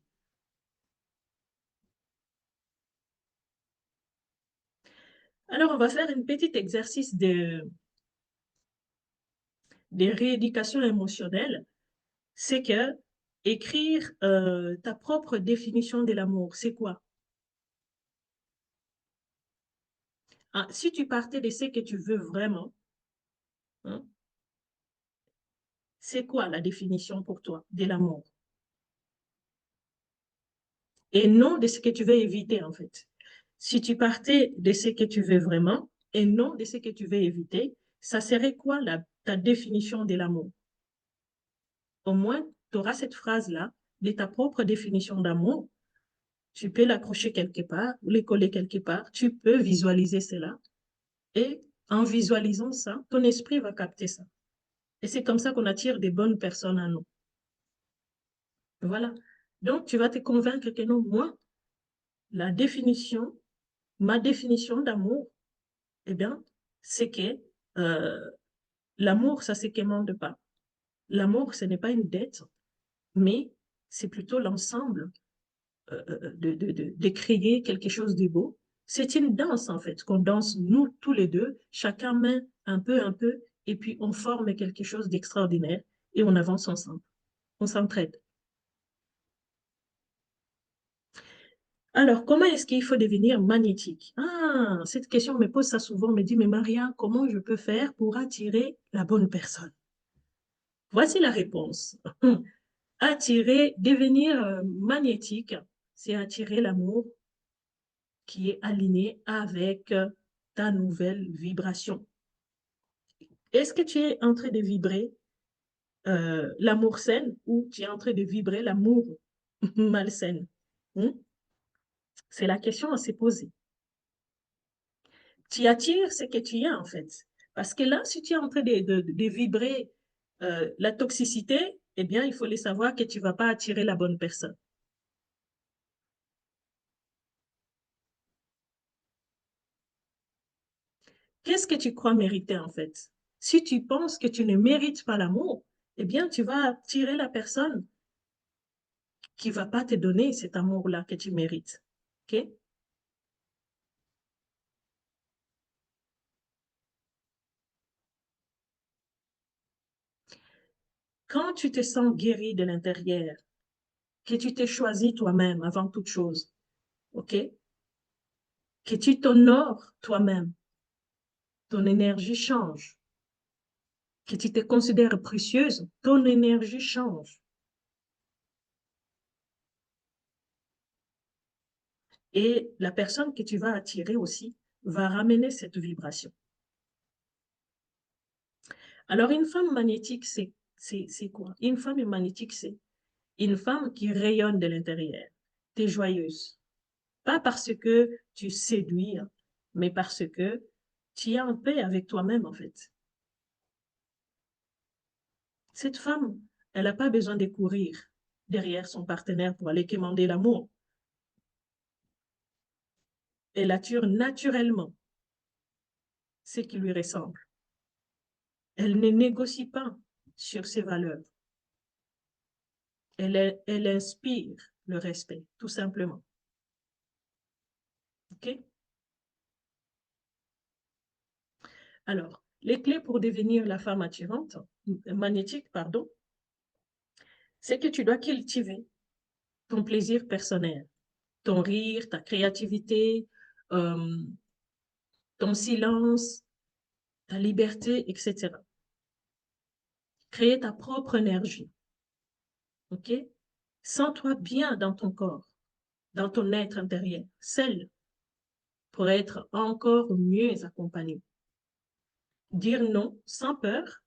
Alors, on va faire un petit exercice de rééducation émotionnelle. C'est que écrire ta propre définition de l'amour, c'est quoi? Ah, si tu partais de ce que tu veux vraiment, hein, c'est quoi la définition pour toi de l'amour? Et non de ce que tu veux éviter, en fait. Si tu partais de ce que tu veux vraiment et non de ce que tu veux éviter, ça serait quoi ta définition de l'amour? Au moins, tu auras cette phrase-là de ta propre définition d'amour. Tu peux l'accrocher quelque part ou les coller quelque part. Tu peux visualiser cela. Et en visualisant ça, ton esprit va capter ça. Et c'est comme ça qu'on attire des bonnes personnes à nous. Voilà. Donc, tu vas te convaincre que non, moi, la définition, ma définition d'amour, eh bien, c'est que euh, l'amour, ça ne se commande pas. L'amour, ce n'est pas une dette, mais c'est plutôt l'ensemble de créer quelque chose de beau. C'est une danse, en fait, qu'on danse nous tous les deux, chacun main un peu, et puis on forme quelque chose d'extraordinaire et on avance ensemble. On s'entraide. Alors, comment est-ce qu'il faut devenir magnétique? Ah, cette question, on me pose ça souvent, on me dit, mais Maria, comment je peux faire pour attirer la bonne personne? Voici la réponse. Attirer, devenir magnétique, c'est attirer l'amour qui est aligné avec ta nouvelle vibration. Est-ce que tu es en train de vibrer l'amour sain ou tu es en train de vibrer l'amour malsain? Hmm? C'est la question à se poser. Tu attires ce que tu es en fait. Parce que là, si tu es en train de vibrer la toxicité, eh bien, il faut le savoir que tu ne vas pas attirer la bonne personne. Qu'est-ce que tu crois mériter en fait? Si tu penses que tu ne mérites pas l'amour, eh bien, tu vas attirer la personne qui ne va pas te donner cet amour-là que tu mérites. OK? Quand tu te sens guéri de l'intérieur, que tu t'es choisi toi-même avant toute chose, OK? Que tu t'honores toi-même, ton énergie change. Que tu te considères précieuse, ton énergie change. Et la personne que tu vas attirer aussi va ramener cette vibration. Alors, une femme magnétique, c'est quoi? Une femme magnétique, c'est une femme qui rayonne de l'intérieur. Tu es joyeuse. Pas parce que tu séduis, hein, mais parce que tu es en paix avec toi-même, en fait. Cette femme, elle n'a pas besoin de courir derrière son partenaire pour aller commander l'amour. Elle attire naturellement ce qui lui ressemble. Elle ne négocie pas sur ses valeurs. Elle inspire le respect, tout simplement. OK? Alors, les clés pour devenir la femme attirante, magnétique, pardon, c'est que tu dois cultiver ton plaisir personnel, ton rire, ta créativité, euh, ton silence, ta liberté, etc. Créer ta propre énergie. OK? Sens-toi bien dans ton corps, dans ton être intérieur, seul, pour être encore mieux accompagné. Dire non sans peur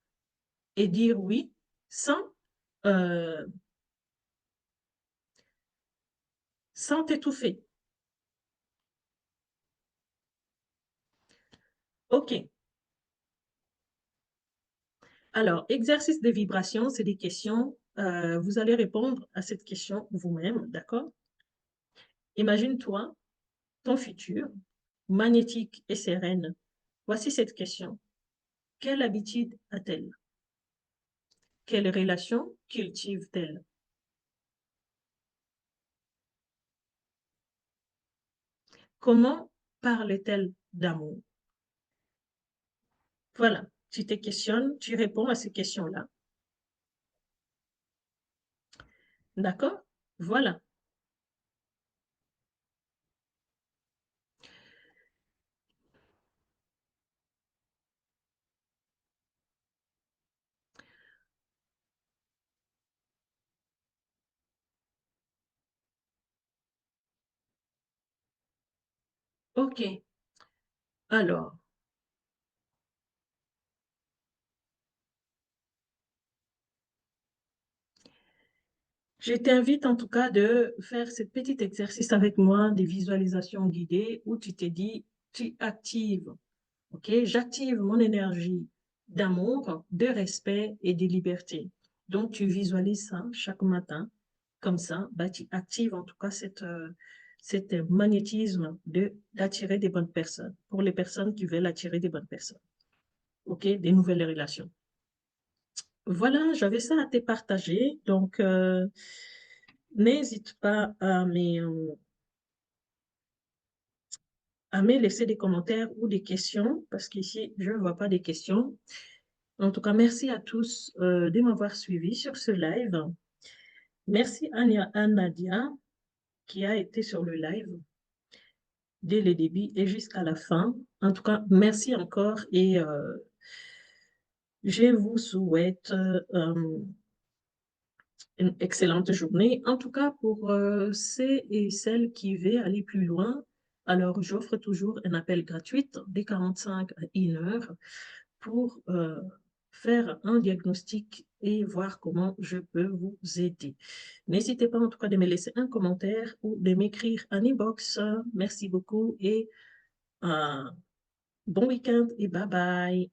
et dire oui sans, euh, sans t'étouffer. OK. Alors, exercice de vibration, c'est des questions. Vous allez répondre à cette question vous-même, d'accord? Imagine-toi ton futur, magnétique et sereine. Voici cette question. Quelle habitude a-t-elle? Quelle relation cultive-t-elle? Comment parle-t-elle d'amour? Voilà, tu te questionnes, tu réponds à ces questions-là. D'accord? Voilà. OK. Alors, je t'invite en tout cas de faire ce petit exercice avec moi des visualisations guidées où tu te dis, tu actives, ok? J'active mon énergie d'amour, de respect et de liberté. Donc, tu visualises ça chaque matin. Comme ça, bah, tu actives en tout cas cet magnétisme d'attirer des bonnes personnes pour les personnes qui veulent attirer des bonnes personnes, ok? Des nouvelles relations. Voilà, j'avais ça à te partager. Donc, n'hésite pas à me laisser des commentaires ou des questions, parce qu'ici, je ne vois pas des questions. En tout cas, merci à tous de m'avoir suivi sur ce live. Merci à Nadia qui a été sur le live dès le début et jusqu'à la fin. En tout cas, merci encore et je vous souhaite une excellente journée. En tout cas, pour ceux et celles qui veulent aller plus loin, alors j'offre toujours un appel gratuit dès 45 à 1 heure pour faire un diagnostic et voir comment je peux vous aider. N'hésitez pas en tout cas de me laisser un commentaire ou de m'écrire un inbox. Merci beaucoup et bon week-end et bye bye.